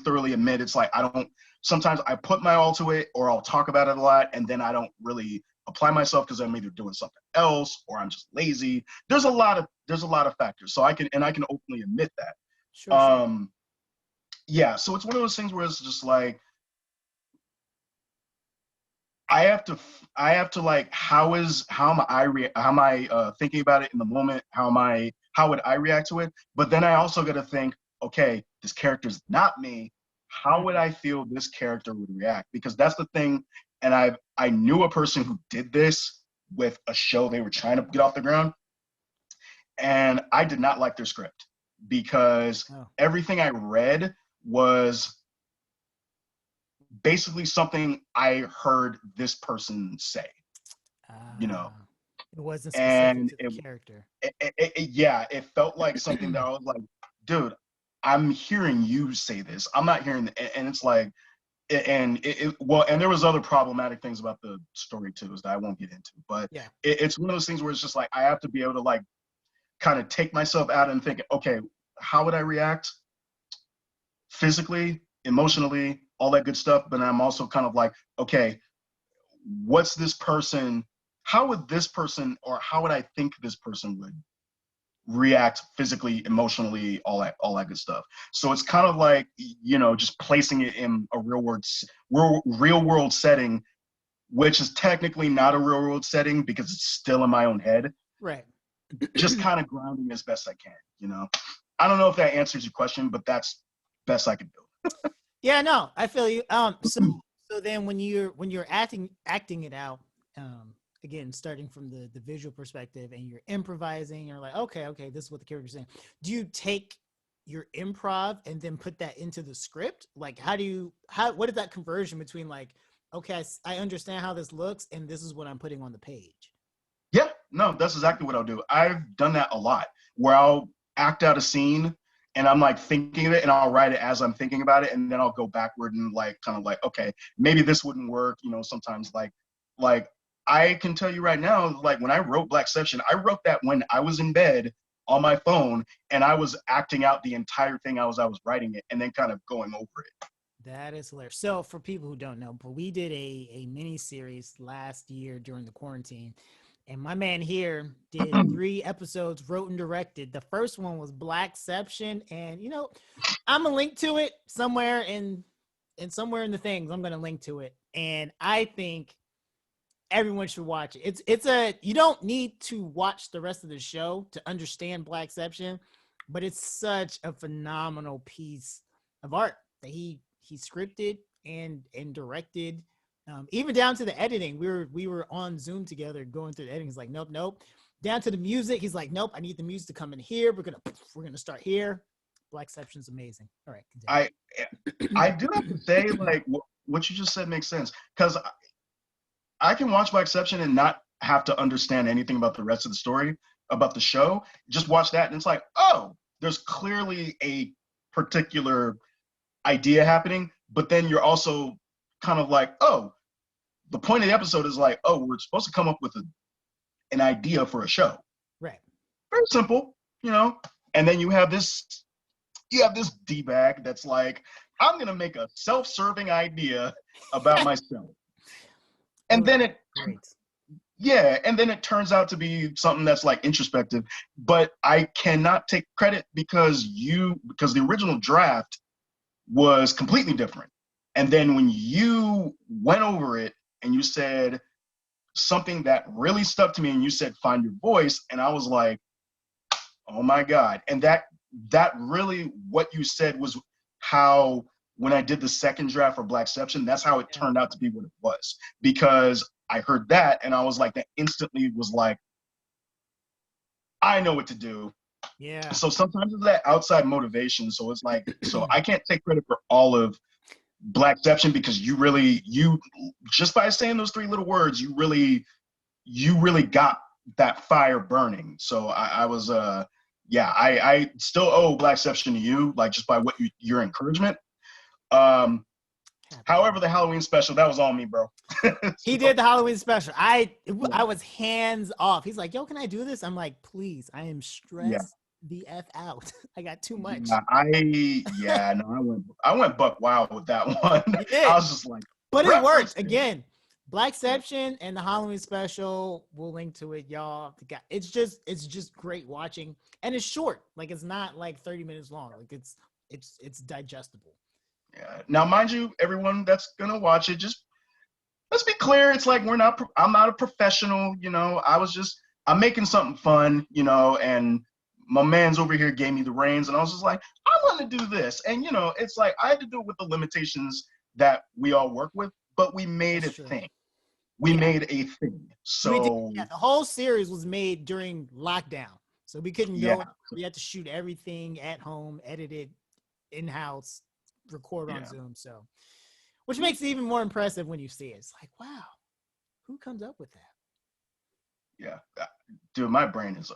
thoroughly admit. It's like I don't. Sometimes I put my all to it, or I'll talk about it a lot, and then I don't really apply myself because I'm either doing something else or I'm just lazy. There's a lot of factors. So I can openly admit that.
Sure, sure.
Yeah. So it's one of those things where it's just like I have to like how am I thinking about it in the moment? How would I react to it? But then I also got to think, okay, this character's not me. How would
Mm.
I feel this character would react? Because that's the thing. And I knew a person who did this with a show they were trying to get off the ground, and I did not like their script because
Oh.
everything I read was basically something I heard this person say, you know,
It wasn't specific
and
to the character.
yeah, it felt like something that I was like, dude, I'm hearing you say this. I'm not hearing, and it's like, well, and there was other problematic things about the story too, that I won't get into, but
Yeah.
it's one of those things where it's just like I have to be able to like kind of take myself out and think, okay, how would I react physically, emotionally, all that good stuff. But I'm also kind of like, okay, what's this person? How would this person, or how would I think this person would react physically, emotionally, all that good stuff. So it's kind of like, you know, just placing it in a real world setting, which is technically not a real world setting because it's still in my own head.
Right.
Just kind of grounding as best I can, you know. I don't know if that answers your question, but that's best I can do.
Yeah, no, I feel you. So then when you're acting it out, again, starting from the visual perspective and you're improvising, you're like, okay, this is what the character's saying. Do you take your improv and then put that into the script? Like, what is that conversion between like, okay, I understand how this looks and this is what I'm putting on the page?
Yeah, no, that's exactly what I'll do. I've done that a lot where I'll act out a scene and I'm like thinking of it and I'll write it as I'm thinking about it. And then I'll go backward and like, kind of like, okay, maybe this wouldn't work. You know, sometimes like I can tell you right now, like when I wrote Blackception, I wrote that when I was in bed on my phone and I was acting out the entire thing I was writing it and then kind of going over it.
That is hilarious. So for people who don't know, but we did a mini series last year during the quarantine, and my man here did 3 episodes, wrote and directed. The first one was Blackception, and I'm gonna link to it somewhere in somewhere in the things. I'm gonna link to it, and I think everyone should watch it. You don't need to watch the rest of the show to understand Blackception, but it's such a phenomenal piece of art that he scripted and directed, even down to the editing. We were on Zoom together going through the editing. He's like, nope. Down to the music, he's like, nope. I need the music to come in here. We're gonna start here. Blackception's amazing. All right,
I do have to say, like, what you just said makes sense, because I can watch Blackception and not have to understand anything about the rest of the story, about the show. Just watch that and it's like, oh, there's clearly a particular idea happening, but then you're also kind of like, oh, the point of the episode is like, oh, we're supposed to come up with an idea for a show.
Right.
Very simple, and then you have this D-bag that's like, I'm gonna make a self-serving idea about myself. And then it turns out to be something that's like introspective, but I cannot take credit because the original draft was completely different. And then when you went over it and you said something that really stuck to me and you said, find your voice. And I was like, oh my God. And that really, what you said was how, when I did the second draft for Blackception, that's how it turned out to be what it was. Because I heard that and I was like, that instantly was like, I know what to do.
Yeah.
So sometimes it's that outside motivation. So it's like, so I can't take credit for all of Blackception because you just by saying those 3 little words, you really got that fire burning. So I was I still owe Blackception to you, like just by your encouragement. However, the Halloween special, that was all me, bro.
He did the Halloween special. I was hands off. He's like, yo, can I do this? I'm like, please, I am stressed the F out. I got too much.
I went buck wild with that one. I was just like,
but it worked. Again, Blackception and the Halloween special, we'll link to it, y'all. It's just great watching. And it's short. Like, it's not like 30 minutes long. Like, it's digestible.
Yeah. Now, mind you, everyone that's gonna watch it, just let's be clear. It's like I'm not a professional. I'm making something fun. And my man's over here gave me the reins, and I was just like, I want to do this. And it's like I had to do it with the limitations that we all work with, but we made a thing. We made a thing. So
the whole series was made during lockdown, so we couldn't go. We had to shoot everything at home, edit it in-house, record on Zoom. So, which makes it even more impressive when you see it. It's like, wow, who comes up with that?
Yeah, dude, my brain is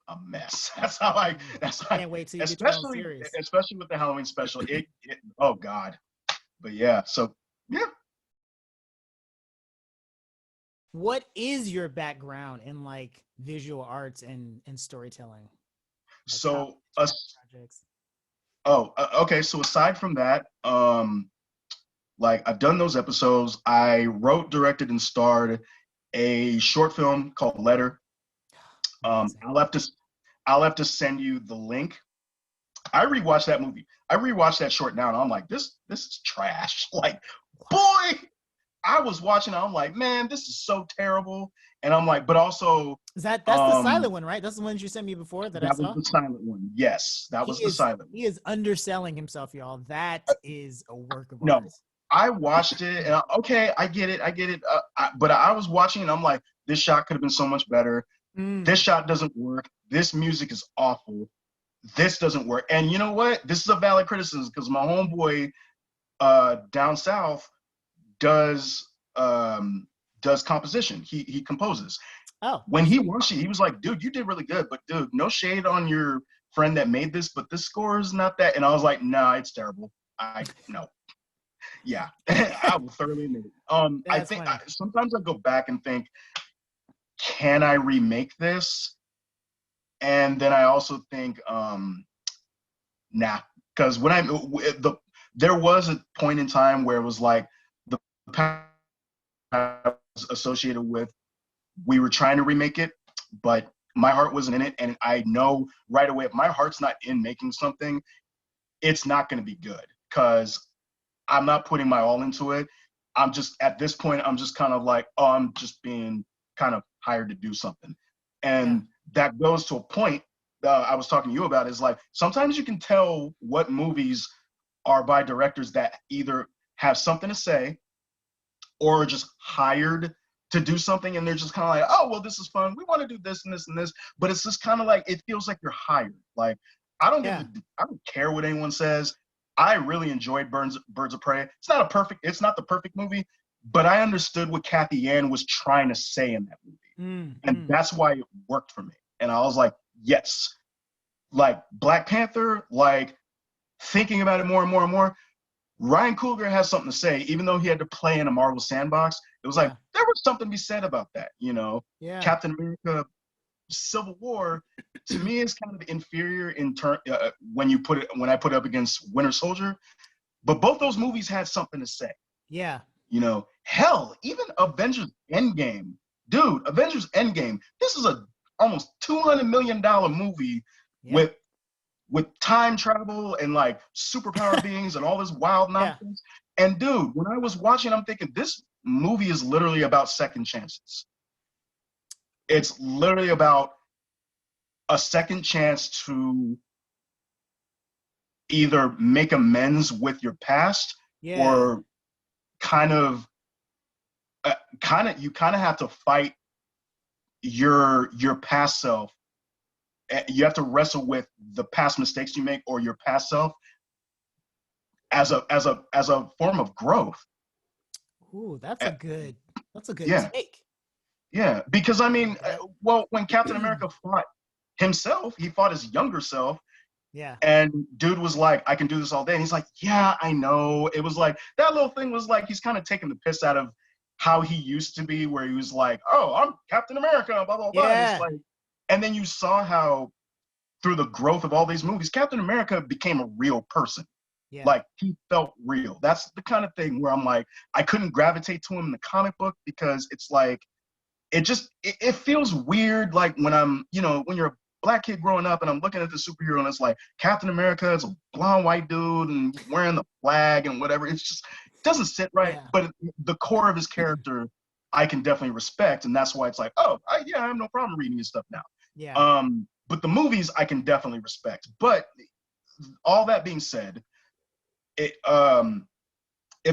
a mess. That's how I
can't wait till you get your own series.
Especially with the Halloween special. Oh God. But yeah, so yeah.
What is your background in like visual arts and storytelling? Like
so projects. Okay. So aside from that, like I've done those episodes. I wrote, directed, and starred a short film called Letter. I'll have to send you the link. I rewatched that movie. I rewatched that short now, and I'm like, this is trash. Like, boy, I was watching, I'm like, man, this is so terrible. And I'm like, but also,
That's the silent one, right? That's the ones you sent me before that I
that was
saw.
the silent one. Yes, that was the silent one.
He is underselling himself, y'all. That is a work of art.
No, I watched it, and okay, I get it, I get it. But I was watching, and I'm like, this shot could have been so much better. This shot doesn't work. This music is awful. This doesn't work. And you know what? This is a valid criticism because my homeboy down south does does composition. He composes.
Oh,
when he watched it, he was like, dude, you did really good, but dude, no shade on your friend that made this, but this score is not that. And I was like, nah, it's terrible. I no. Yeah, I will thoroughly admit it. I think sometimes I go back and think, can I remake this? And then I also think, nah, because there was a point in time where it was like the past was associated with we were trying to remake it, but my heart wasn't in it, and I know right away if my heart's not in making something, it's not going to be good because I'm not putting my all into it. I'm just at this point, I'm just kind of like, oh, I'm just being kind of hired to do something, and that goes to a point I was talking to you about is like sometimes you can tell what movies are by directors that either have something to say or are just hired to do something, and they're just kind of like, oh, well, this is fun. We want to do this and this and this, but it's just kind of like it feels like you're hired. Like I don't care what anyone says. I really enjoyed Birds of Prey. It's not the perfect movie, but I understood what Kathy Yan was trying to say in that movie, and that's why it worked for me. And I was like, yes, like Black Panther, like thinking about it more and more and more. Ryan Coogler has something to say, even though he had to play in a Marvel sandbox. It was like there was something to be said about that, you know. Captain America: Civil War, to me, is kind of inferior in turn when I put it up against Winter Soldier. But both those movies had something to say.
Yeah.
You know, hell, even Avengers Endgame, dude. Avengers Endgame. This is a almost $200 million movie with time travel and like superpower beings and all this wild nonsense. And dude, when I was watching, I'm thinking this movie is literally about second chances. It's literally about a second chance to either make amends with your past or you kind of have to fight your past self. You have to wrestle with the past mistakes you make or your past self as a form of growth.
Ooh, that's a good take.
Yeah, because I mean, well, when Captain America fought himself, he fought his younger self.
Yeah.
And dude was like, I can do this all day. And he's like, yeah, I know. It was like, that little thing was like, he's kind of taking the piss out of how he used to be, where he was like, oh, I'm Captain America, blah, blah, blah. And it's like, and then you saw how through the growth of all these movies, Captain America became a real person. Yeah. Like he felt real. That's the kind of thing where I'm like, I couldn't gravitate to him in the comic book because it's like, it feels weird. Like when when you're a Black kid growing up and I'm looking at the superhero and it's like Captain America is a blonde white dude and wearing the flag and whatever. It's just doesn't sit right. Yeah. But the core of his character, I can definitely respect, and that's why it's like, oh, I have no problem reading his stuff now. Yeah. But the movies I can definitely respect. But all that being said, if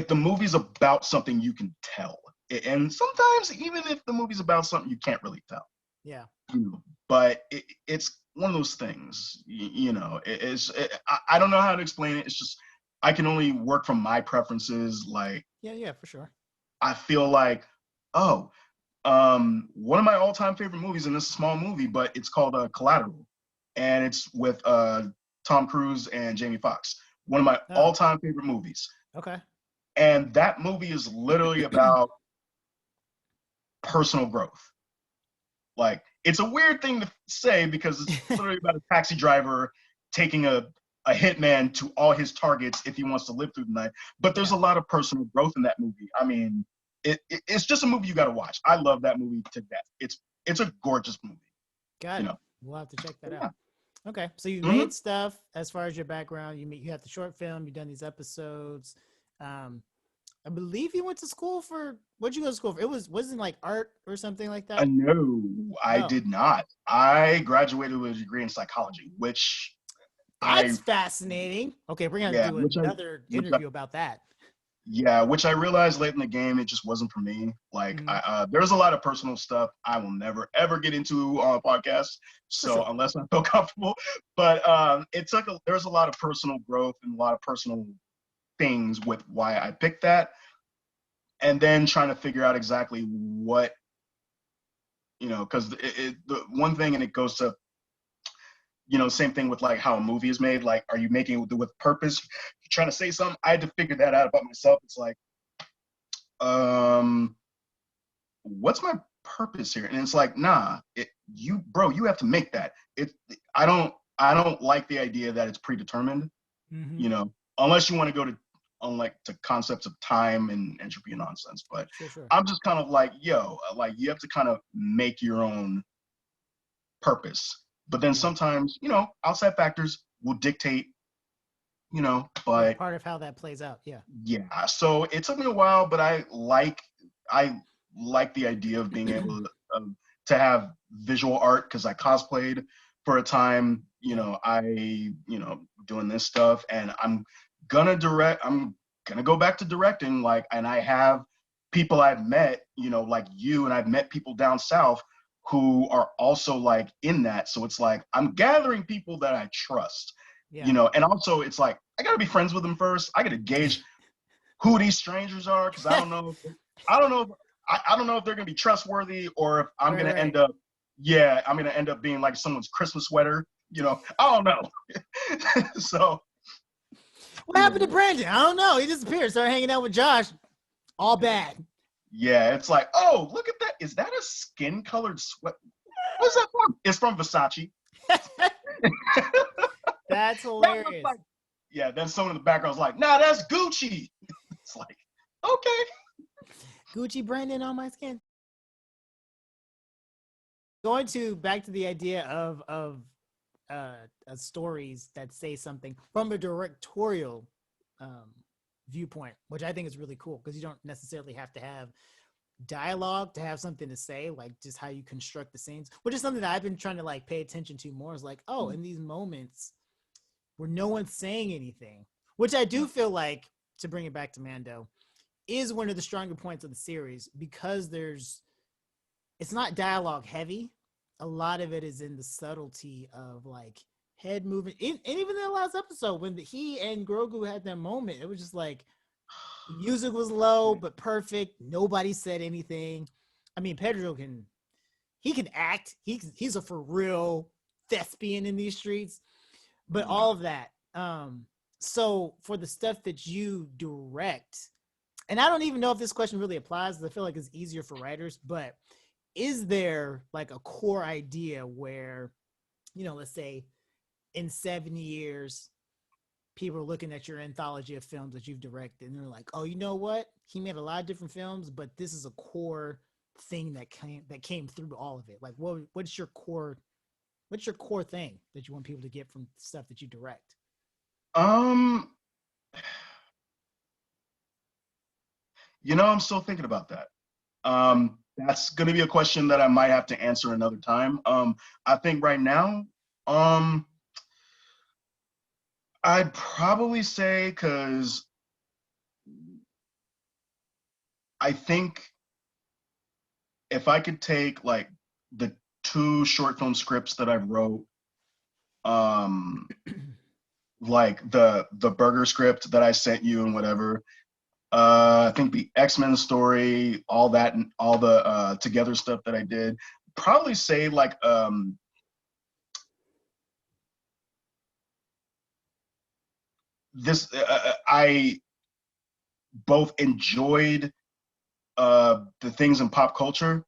the movie's about something, you can tell. And sometimes even if the movie's about something, you can't really tell.
Yeah.
But it's one of those things, I don't know how to explain it. It's just, I can only work from my preferences. Like,
yeah, for sure.
I feel like, one of my all-time favorite movies, and this is a small movie, but it's called Collateral. And it's with Tom Cruise and Jamie Foxx. One of my all-time favorite movies.
Okay.
And that movie is literally about personal growth. Like, it's a weird thing to say because it's literally about a taxi driver taking a hitman to all his targets if he wants to live through the night. But there's a lot of personal growth in that movie. I mean, it's just a movie you got to watch. I love that movie to death. It's a gorgeous movie.
Got it. We'll have to check that out. Okay, so you made stuff as far as your background. You have the short film. You've done these episodes. I believe you went to school for, what'd you go to school for? Wasn't like art or something like that?
No, I
Oh,
did not. I graduated with a degree in psychology, which I
that's fascinating. Okay, we're gonna
yeah,
do another
which I
interview about that.
yeah, which I realized late in the game it just wasn't for me. Like
Mhm.
there's a lot of personal stuff I will never ever get into on a podcast.
For
So
sure.
unless I feel comfortable, but there's a lot of personal growth and a lot of personal things with why I picked that, and then trying to figure out exactly what because the one thing, and it goes to same thing with like how a movie is made. Like, are you making it with purpose? You're trying to say something. I had to figure that out about myself. It's like, um, what's my purpose here? And it's like, nah, you have to make that. I don't like the idea that it's predetermined.
Mm-hmm.
You know, unless you want to go to on like to concepts of time and entropy and nonsense. But
Sure, sure.
I'm just kind of like, yo, like you have to kind of make your own purpose. But then
Yeah.
sometimes, outside factors will dictate,
Yeah,
but
part of how that plays out. Yeah.
yeah. So it took me a while, but I like the idea of being able to have visual art because I cosplayed for a time.
Yeah.
Doing this stuff, and I'm gonna direct. I'm gonna go back to directing, like, and I have people I've met, like you, and I've met people down south who are also like in that. So it's like I'm gathering people that I trust,
Yeah.
and also it's like I gotta be friends with them first. I gotta gauge who these strangers are because I don't know, I don't know if they're gonna be trustworthy or if I'm
Right,
gonna
right.
end up, yeah, I'm gonna end up being like someone's Christmas sweater. I don't know. So
What happened to
yeah,
Brandon? I don't know. He disappeared. Started hanging out with Josh. All bad.
yeah, it's like, oh, look at that. Is that a skin colored sweat? What's that from? It's from Versace.
That's
That looks
hilarious.
like, yeah. Then someone in the background's like, nah, that's Gucci. It's like, okay.
Gucci Brandon on my skin. Going to back to the idea of stories that say something from a directorial um, viewpoint, which I think is really cool because you don't necessarily have to have dialogue to have something to say, like just how you construct the scenes, which is something that I've been trying to like pay attention to more. Is like, oh, in these moments where no one's saying anything, which I do feel like, to bring it back to Mando, is one of the stronger points of the series because it's not dialogue heavy. A lot of it is in the subtlety of like head movement. And even in the last episode, when he and Grogu had that moment, it was just like the music was low but perfect. Nobody said anything. I mean, Pedro can act. He's a for real thespian in these streets. But
Yeah.
all of that. So for the stuff that you direct, and I don't even know if this question really applies. I feel like it's easier for writers, but is there like a core idea where, let's say in 7 years, people are looking at your anthology of films that you've directed and they're like, oh, you know what? He made a lot of different films, but this is a core thing that came through all of it. Like what's your core thing that you want people to get from stuff that you direct?
Um, I'm still thinking about that.
Okay.
That's going to be a question that I might have to answer another time. I think right now, um, I'd probably say because I think if I could take like the two short film scripts that I wrote, um, like the burger script that I sent you and whatever, I think the X-Men story, all that, and all the together stuff that I did, probably say like this. I both enjoyed the things in pop culture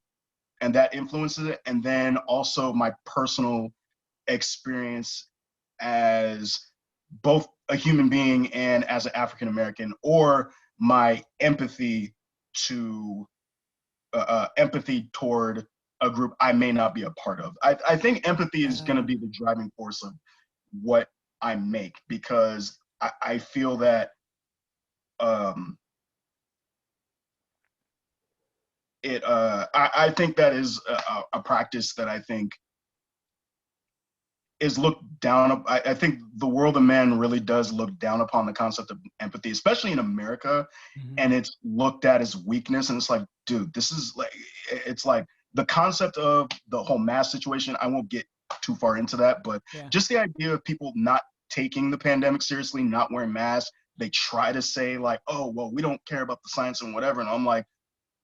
and that influences it, and then also my personal experience as both a human being and as an African American, or my empathy toward a group I may not be a part of. I think empathy is going to
Uh,
be the driving force of what I make because I feel that um, I think that is a practice that I think is looked down. I think the world of men really does look down upon the concept of empathy, especially in America, and it's looked at as weakness. And it's like, dude, this is like, it's like the concept of the whole mask situation. I won't get too far into that, but just the idea of people not taking the pandemic seriously, not wearing masks. They try to say like, oh, well, we don't care about the science and whatever. And I'm like,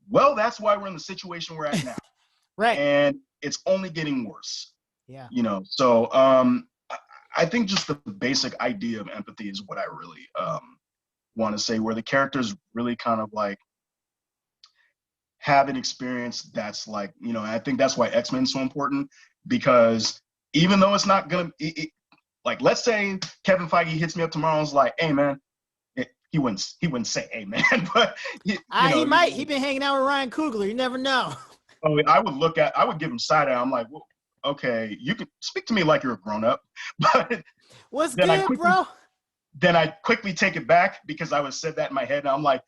well, that's why we're in the situation we're at now.
Right.
And it's only getting worse.
Yeah.
You know, so I think just the basic idea of empathy is what I really want to say, where the characters really kind of like have an experience that's like, you know, and I think that's why X-Men is so important, because even though it's not gonna like, let's say Kevin Feige hits me up tomorrow and is like, hey man, he wouldn't say hey man, but
he might. He been hanging out with Ryan Coogler, you never know.
Oh, I would give him side eye. I'm like, well, okay, you can speak to me like you're a grown up, but
what's good, bro?
Then I quickly take it back because I was said that in my head, and I'm like,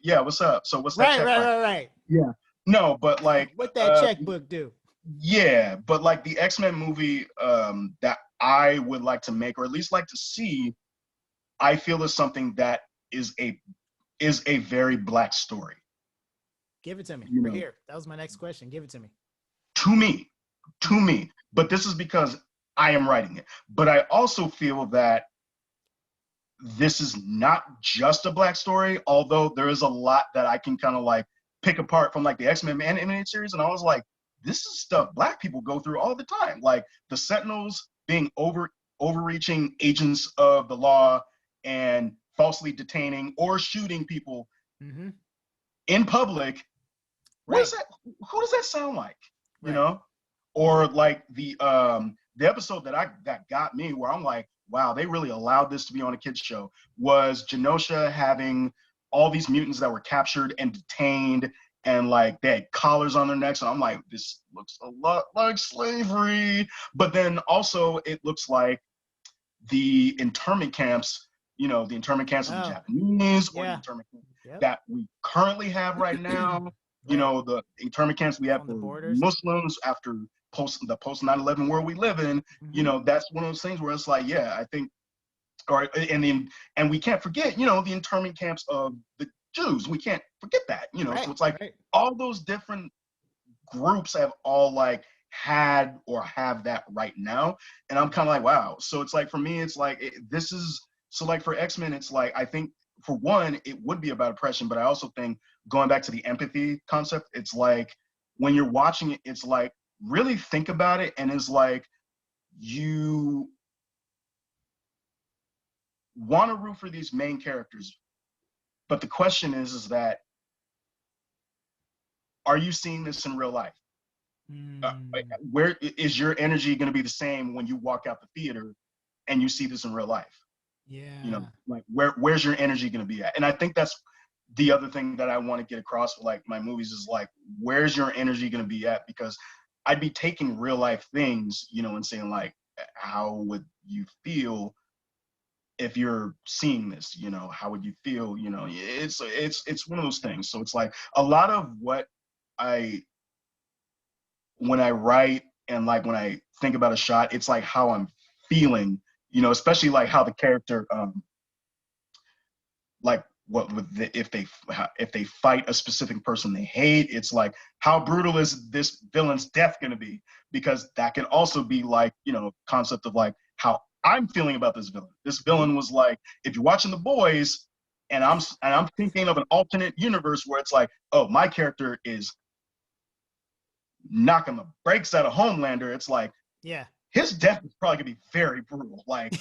yeah, what's up? So what's that?
Right.
Yeah, no, but like,
what that checkbook do?
Yeah, but like the X-Men movie that I would like to make, or at least like to see, I feel is something that is a very Black story.
Give it to me. Here. That was my next question. Give it to me.
To me. But this is because I am writing it. But I also feel that this is not just a Black story, although there is a lot that I can kind of like pick apart from like the X-Men animated series. And I was like, this is stuff Black people go through all the time. Like the Sentinels being overreaching agents of the law and falsely detaining or shooting people in public. What is that? Who does that sound like? You know? Or like the episode that got me, where I'm like, wow, they really allowed this to be on a kids show, was Genosha having all these mutants that were captured and detained, and like they had collars on their necks, and I'm like, this looks a lot like slavery. But then also it looks like the internment camps, you know, the internment camps of the Japanese, or the internment camps that we currently have right now. You know, the internment camps we have for Muslims after the post 9/11 world we live in. You know, that's one of those things where it's like, yeah, I think, and we can't forget, you know, the internment camps of the Jews. We can't forget that, you know. So it's like all those different groups have all like had or have that right now, and I'm kind of like, wow. So it's like, for me, it's like this is so like for X-Men, it's like, I think for one, it would be about oppression, but I also think, going back to the empathy concept, it's like when you're watching it, it's like really think about it, and it's like you want to root for these main characters, but the question is that, are you seeing this in real life? Where is your energy going to be the same when you walk out the theater and you see this in real life?
Yeah.
You know, like where's your energy going to be at? And I think that's the other thing that I want to get across with like my movies, is like, where's your energy going to be at? Because I'd be taking real life things, you know, and saying like, how would you feel if you're seeing this? You know, how would you feel? You know, it's one of those things. So it's like a lot of what when I write, and like when I think about a shot, it's like how I'm feeling, you know, especially like how the character, like what with if they fight a specific person they hate, it's like, how brutal is this villain's death going to be? Because that can also be like, you know, concept of like how I'm feeling about this villain. This villain was like, if you're watching The Boys, and I'm thinking of an alternate universe where it's like, oh, my character is knocking the brakes out of Homelander. It's like,
yeah,
his death is probably gonna be very brutal. Like,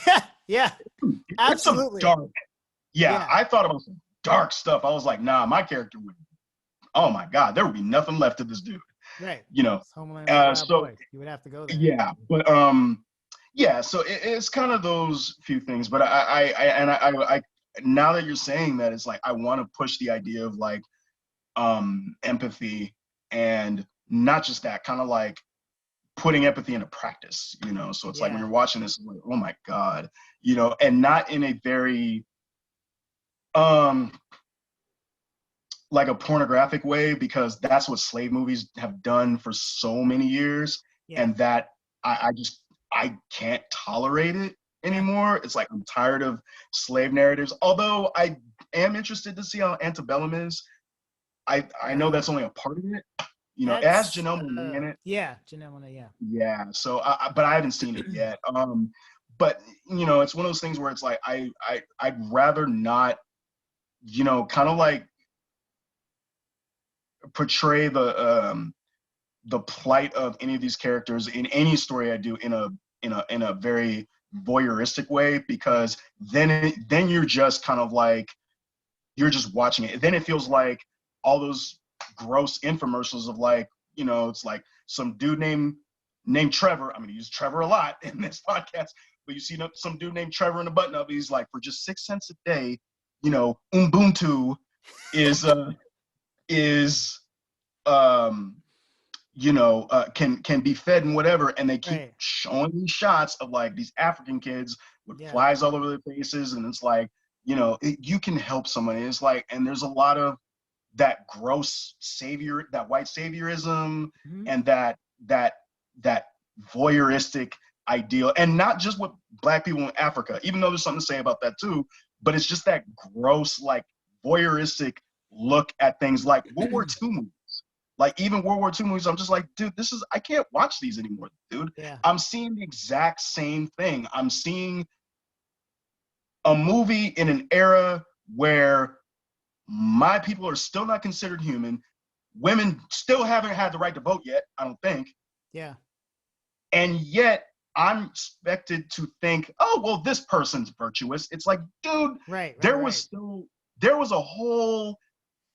yeah, absolutely.
Dark. Yeah, I thought about some dark stuff. I was like, nah, my character would. Oh my God, there would be nothing left of this dude.
Right.
You know.
So you would have to go there.
Yeah, but yeah. So it's kind of those few things. But I now that you're saying that, it's like I want to push the idea of like empathy, and not just that, kind of like putting empathy into practice, you know. So it's like when you're watching this, like, oh my God, you know, and not in a very like a pornographic way, because that's what slave movies have done for so many years,
Yeah.
and that I can't tolerate it
Yeah.
anymore. It's like I'm tired of slave narratives. Although I am interested to see how Antebellum is. I know that's only a part of it. You know, it has
That's
Janelle Monáe in it.
yeah, Janelle Monáe, yeah.
Yeah. So, but I haven't seen it yet. But you know, it's one of those things where it's like I'd rather not, you know, kind of like portray the plight of any of these characters in any story I do in a very voyeuristic way, because then you're just kind of like, you're just watching it. Then it feels like all those gross infomercials of like, you know, it's like some dude named Trevor. I'm going to use Trevor a lot in this podcast, but you see some dude named Trevor in a button up. He's like, for just 6 cents a day, you know, Ubuntu is you know, can be fed and whatever, and they keep showing these shots of like these African kids with flies all over their faces, and it's like, you know, you can help someone. It's like, and there's a lot of that gross savior, that white saviorism, and that voyeuristic ideal, and not just with Black people in Africa, even though there's something to say about that too, but it's just that gross, like voyeuristic look at things like World War II movies. Like even World War II movies, I'm just like, dude, I can't watch these anymore, dude.
Yeah.
I'm seeing the exact same thing. I'm seeing a movie in an era where my people are still not considered human. Women still haven't had the right to vote yet, I don't think.
Yeah.
And yet I'm expected to think, oh, well, this person's virtuous. It's like, dude, there was a whole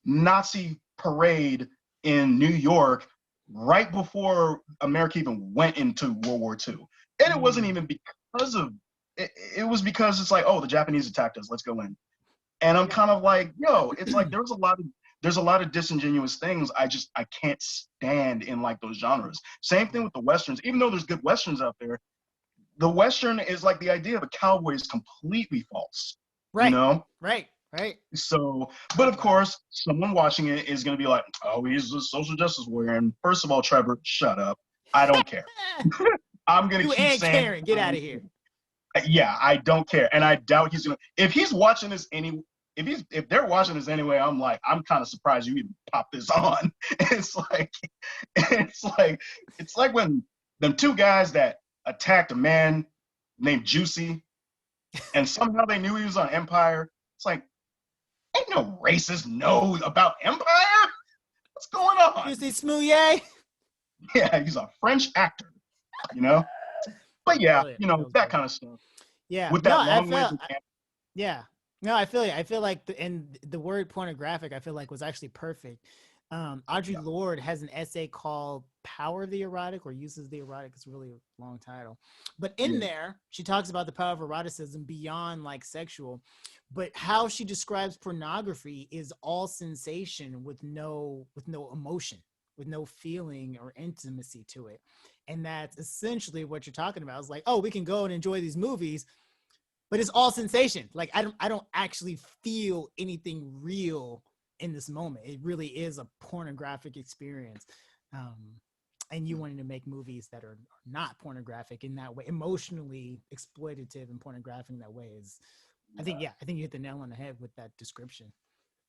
Nazi parade in New York right before America even went into World War II. And it wasn't even because of it, it was because it's like, oh, the Japanese attacked us, let's go in. And I'm kind of like, yo, it's like there's a lot of disingenuous things I can't stand in like those genres. Same thing with the Westerns. Even though there's good Westerns out there, the Western is like, the idea of a cowboy is completely false.
Right.
You know?
Right.
So, but of course, someone watching it is going to be like, oh, he's a social justice warrior. And first of all, Trevor, shut up. I don't care. I'm going to keep saying,
Karen, get out of here.
Yeah, I don't care. And I doubt he's going to, if he's watching this if they're watching this anyway, I'm like, I'm kind of surprised you even pop this on. It's like when them two guys that attacked a man named Juicy, and somehow they knew he was on Empire. It's like, ain't no racist know about Empire. What's going on?
Juicy Smouye.
Yeah, he's a French actor, you know. But yeah, you know, that kind of stuff.
Yeah.
With that long-winded
yeah. No, I feel you. I feel like the word pornographic, I feel like, was actually perfect. Audre Lorde has an essay called Power of the Erotic, or Uses the Erotic. It's a really long title. But in there, she talks about the power of eroticism beyond like sexual. But how she describes pornography is all sensation with no emotion, with no feeling or intimacy to it. And that's essentially what you're talking about. It's like, oh, we can go and enjoy these movies, but it's all sensation. Like I don't actually feel anything real in this moment. It really is a pornographic experience. And you wanting to make movies that are not pornographic in that way, emotionally exploitative and pornographic in that way is, I think you hit the nail on the head with that description.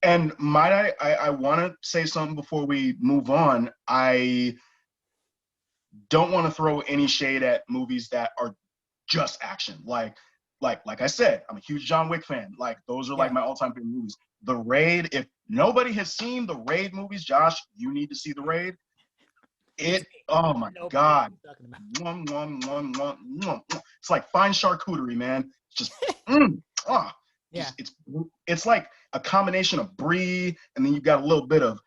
And might I want to say something before we move on. I don't want to throw any shade at movies that are just action. Like I said, I'm a huge John Wick fan. Like those are like my all-time favorite movies. The Raid, if nobody has seen the Raid movies, Josh, you need to see The Raid. Oh my God. It's like fine charcuterie, man. It's just it's like a combination of brie, and then you got a little bit of,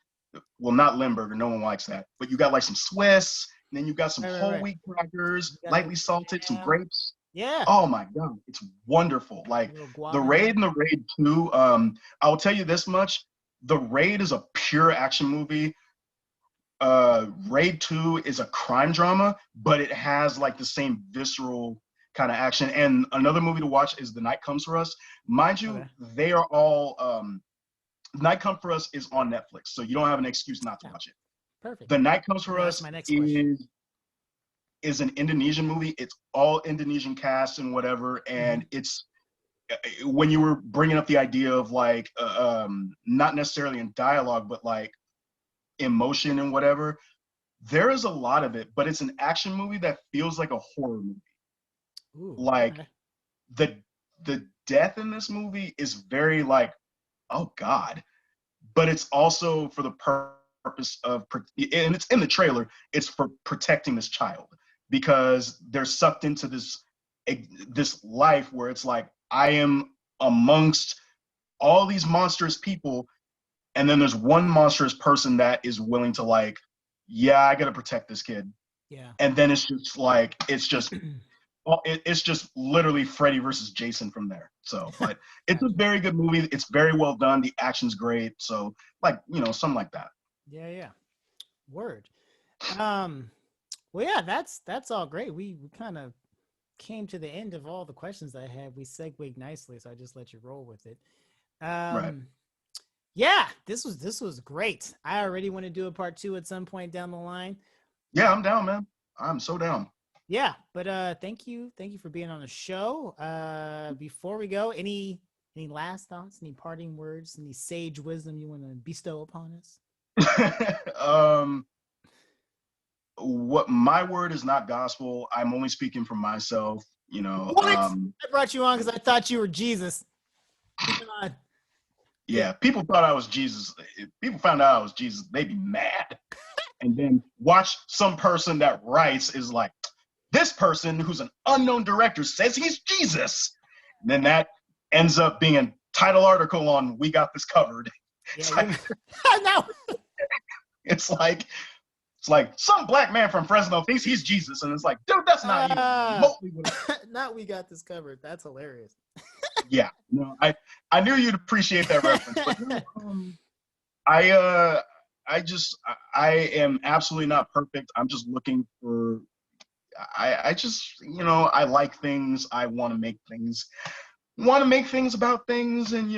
well, not Limburger, no one likes that, but you got like some Swiss, and then you got some whole wheat crackers, lightly salted, some grapes.
Yeah.
Oh my God, it's wonderful. Like the Raid and the Raid 2. I will tell you this much: the Raid is a pure action movie. Raid 2 is a crime drama, but it has like the same visceral kind of action. And another movie to watch is The Night Comes for Us. Mind you, they are all Night Comes for Us is on Netflix, so you don't have an excuse not to watch it.
Perfect.
The Night Comes for
That's
Us
my next question.
is an Indonesian movie. It's all Indonesian cast and whatever, and it's when you were bringing up the idea of like not necessarily in dialogue, but like emotion and whatever. There is a lot of it, but it's an action movie that feels like a horror movie.
Ooh,
Like
okay.
the death in this movie is very like, oh God, but it's also for the purpose of, and it's in the trailer, it's for protecting this child because they're sucked into this life where it's like, I am amongst all these monstrous people, and then there's one monstrous person that is willing to like, yeah, I gotta protect this kid.
Yeah.
And then it's just like, it's just literally Freddy versus Jason from there. So, but it's a very good movie. It's very well done. The action's great. So, like, something like that.
Yeah, yeah. Word. Well, yeah, that's all great. We kind of came to the end of all the questions I had. We segued nicely, so I just let you roll with it.
Right.
Yeah, this was great. I already want to do a part 2 at some point down the line.
Yeah, I'm down, man. I'm so down.
Yeah, but thank you for being on the show. Before we go, any last thoughts, any parting words, any sage wisdom you want to bestow upon us?
What my word is not gospel. I'm only speaking for myself.
What? I brought you on because I thought you were Jesus. God.
Yeah, people thought I was Jesus. If people found out I was Jesus, they'd be mad. And then watch some person that writes is like, this person who's an unknown director says he's Jesus. And then that ends up being a title article on We Got This Covered.
Yeah,
it's like some black man from Fresno thinks he's Jesus, and it's like, dude, that's not even remotely what
not We Got This Covered. That's hilarious.
Yeah, no, I knew you'd appreciate that reference, but I am absolutely not perfect. I'm just looking for. I just I like things. I want to make things. Want to make things about things, and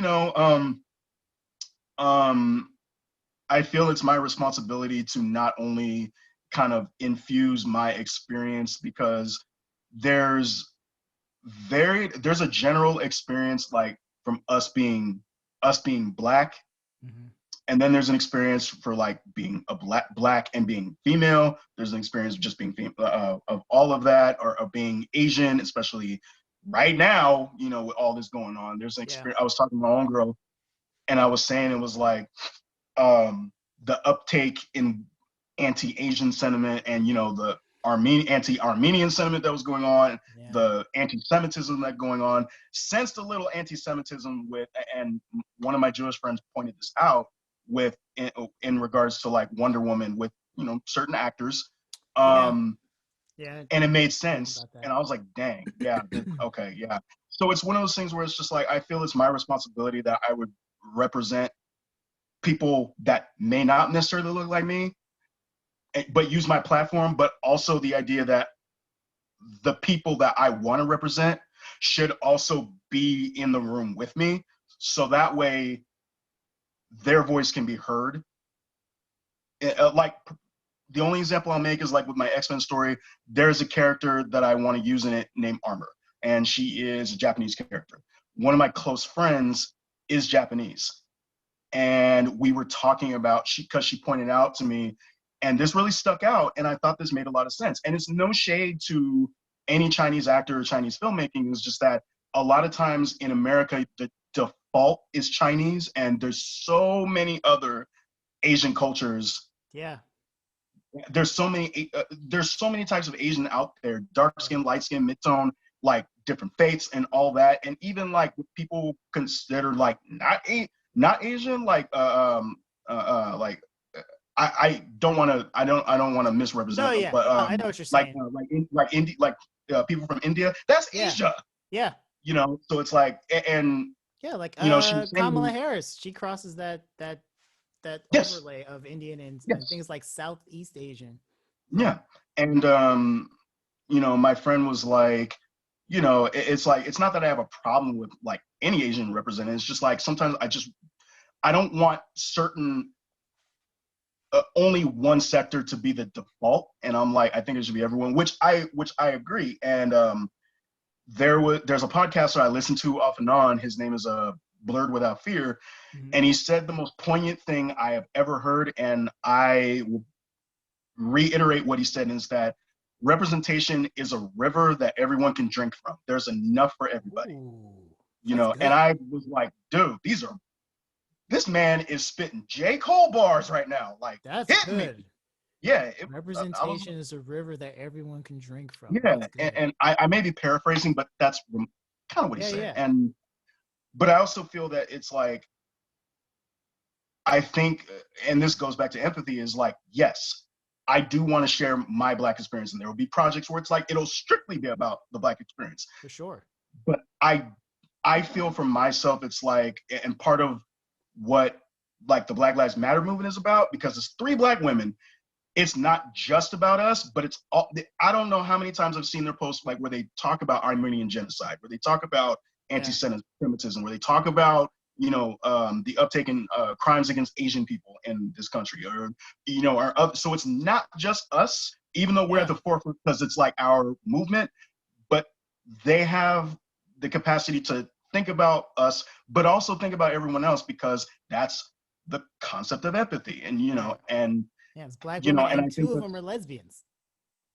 I feel it's my responsibility to not only kind of infuse my experience because there's there's a general experience like from us being black, and then there's an experience for like being a black and being female. There's an experience of just being of all of that, or of being Asian, especially right now, with all this going on. There's an experience. I was talking to my own girl, and I was saying it was like the uptake in anti-Asian sentiment, and the anti-Armenian sentiment that was going on, the anti-Semitism that going on. Sensed a little anti-Semitism and one of my Jewish friends pointed this out in regards to like Wonder Woman with certain actors, and it made sense. And I was like, dang, yeah, okay, yeah. So it's one of those things where it's just like I feel it's my responsibility that I would represent people that may not necessarily look like me, but use my platform, but also the idea that the people that I want to represent should also be in the room with me, so that way their voice can be heard. Like the only example I'll make is like with my X-Men story, there's a character that I want to use in it named Armor, and she is a Japanese character. One of my close friends is Japanese, and we were talking about because she pointed out to me, and this really stuck out, and I thought this made a lot of sense. And it's no shade to any Chinese actor or Chinese filmmaking. It's just that a lot of times in America, the default is Chinese, and there's so many other Asian cultures.
Yeah.
There's so many types of Asian out there: dark skin, light skin, mid-tone, like different faiths and all that. And even like people considered like not Asian, like like I don't want to misrepresent them, but
I know what you're saying.
People from India, that's Asia.
Yeah.
So it's like, and
like
she was
Kamala Harris, she crosses that overlay of Indian and things like Southeast Asian.
Yeah. And my friend was like, it's like, it's not that I have a problem with like any Asian representative. It's just like sometimes I don't want certain only one sector to be the default, and I'm like, I think it should be everyone, which I agree. And there's a podcaster I listen to off and on. His name is Blurred Without Fear, and he said the most poignant thing I have ever heard, and I will reiterate what he said, is that representation is a river that everyone can drink from. There's enough for everybody.
Ooh,
you know, and I was like, dude, this man is spitting J. Cole bars right now. Like,
that's
hit
good.
me. Yeah.
Representation is a river that everyone can drink from.
Yeah. And I may be paraphrasing, but that's kind of what he said.
Yeah.
But I also feel that it's like, I think, and this goes back to empathy, is like, yes, I do want to share my Black experience. And there will be projects where it's like, it'll strictly be about the Black experience.
For sure.
But I feel for myself, it's like, and part of what like the Black Lives Matter movement is about, because it's 3 Black women, it's not just about us, but it's all, I don't know how many times I've seen their posts like where they talk about Armenian genocide, where they talk about anti-Semitism, where they talk about, you know, the uptake in crimes against Asian people in this country, or, you know, so it's not just us, even though we're at the forefront because it's like our movement, but they have the capacity to think about us, but also think about everyone else, because that's the concept of empathy. And, you know, and
it's Black
you
women,
know,
and 2 of them are lesbians.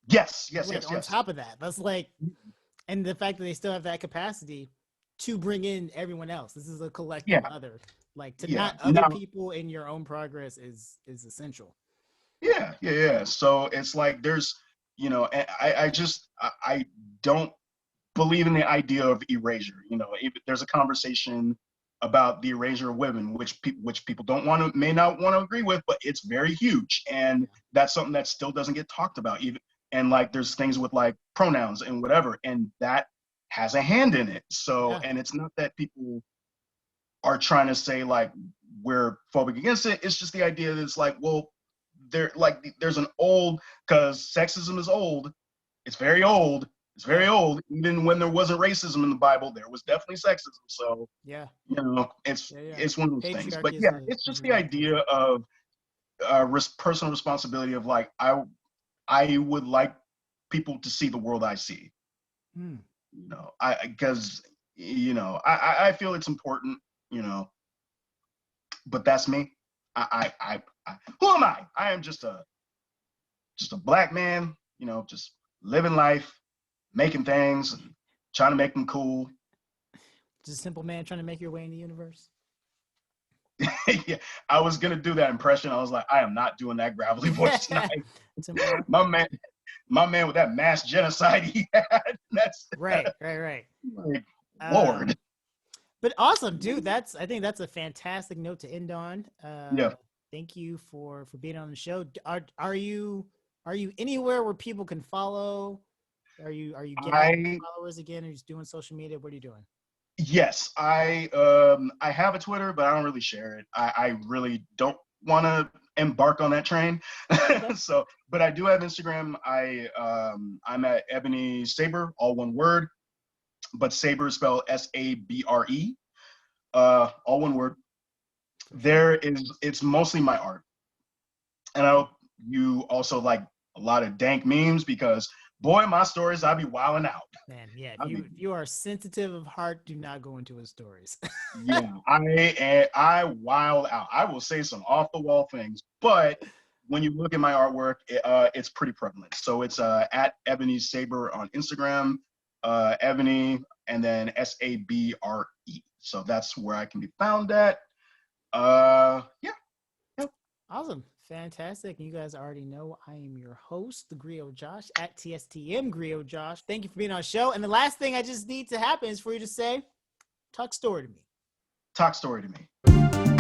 Yes.
On top of that, that's like, and the fact that they still have that capacity to bring in everyone else. This is a collective other. Like, to not other people in your own progress is essential.
Yeah. So it's like there's, you know, I don't believe in the idea of erasure. You know, there's a conversation about the erasure of women, which people may not want to agree with, but it's very huge, and that's something that still doesn't get talked about. Even, and like there's things with like pronouns and whatever, and that has a hand in it. So, and it's not that people are trying to say like we're phobic against it. It's just the idea that it's like, well, there's an old, because sexism is old. It's very old. It's very old. Even when there wasn't racism in the Bible, there was definitely sexism. So, you know, it's one of those things. But yeah, it's just the idea of personal responsibility of like, I would like people to see the world I see. You know, because you know, I feel it's important. You know, but that's me. I who am I? I am just a Black man. You know, just living life, making things, and trying to make them cool.
Just a simple man trying to make your way in the universe.
Yeah, I was gonna do that impression. I was like, I am not doing that gravelly voice tonight. my man with that mass genocide he had. That's
right.
Like, Lord.
But awesome, dude. I think that's a fantastic note to end on. Thank you for being on the show. Are you anywhere where people can follow? Are you getting followers again? Are you just doing social media? What are you doing?
Yes, I have a Twitter, but I don't really share it. I really don't want to embark on that train. So, but I do have Instagram. I'm at Ebony Sabre, all one word, but Sabre is spelled S-A-B-R-E, all one word. It's mostly my art, and I hope you also like a lot of dank memes, because boy, my stories, I be wilding out.
Man, yeah. If you are sensitive of heart, do not go into his stories.
Yeah, I wild out. I will say some off the wall things, but when you look at my artwork, it's pretty prevalent. So it's at Ebony Sabre on Instagram, Ebony, and then S-A-B-R-E. So that's where I can be found at. Yeah.
Awesome. Fantastic. You guys already know I am your host, the Griot Josh, at TSTM Griot Josh. Thank you for being on the show. And the last thing I just need to happen is for you to say, talk story to me.
Talk story to me.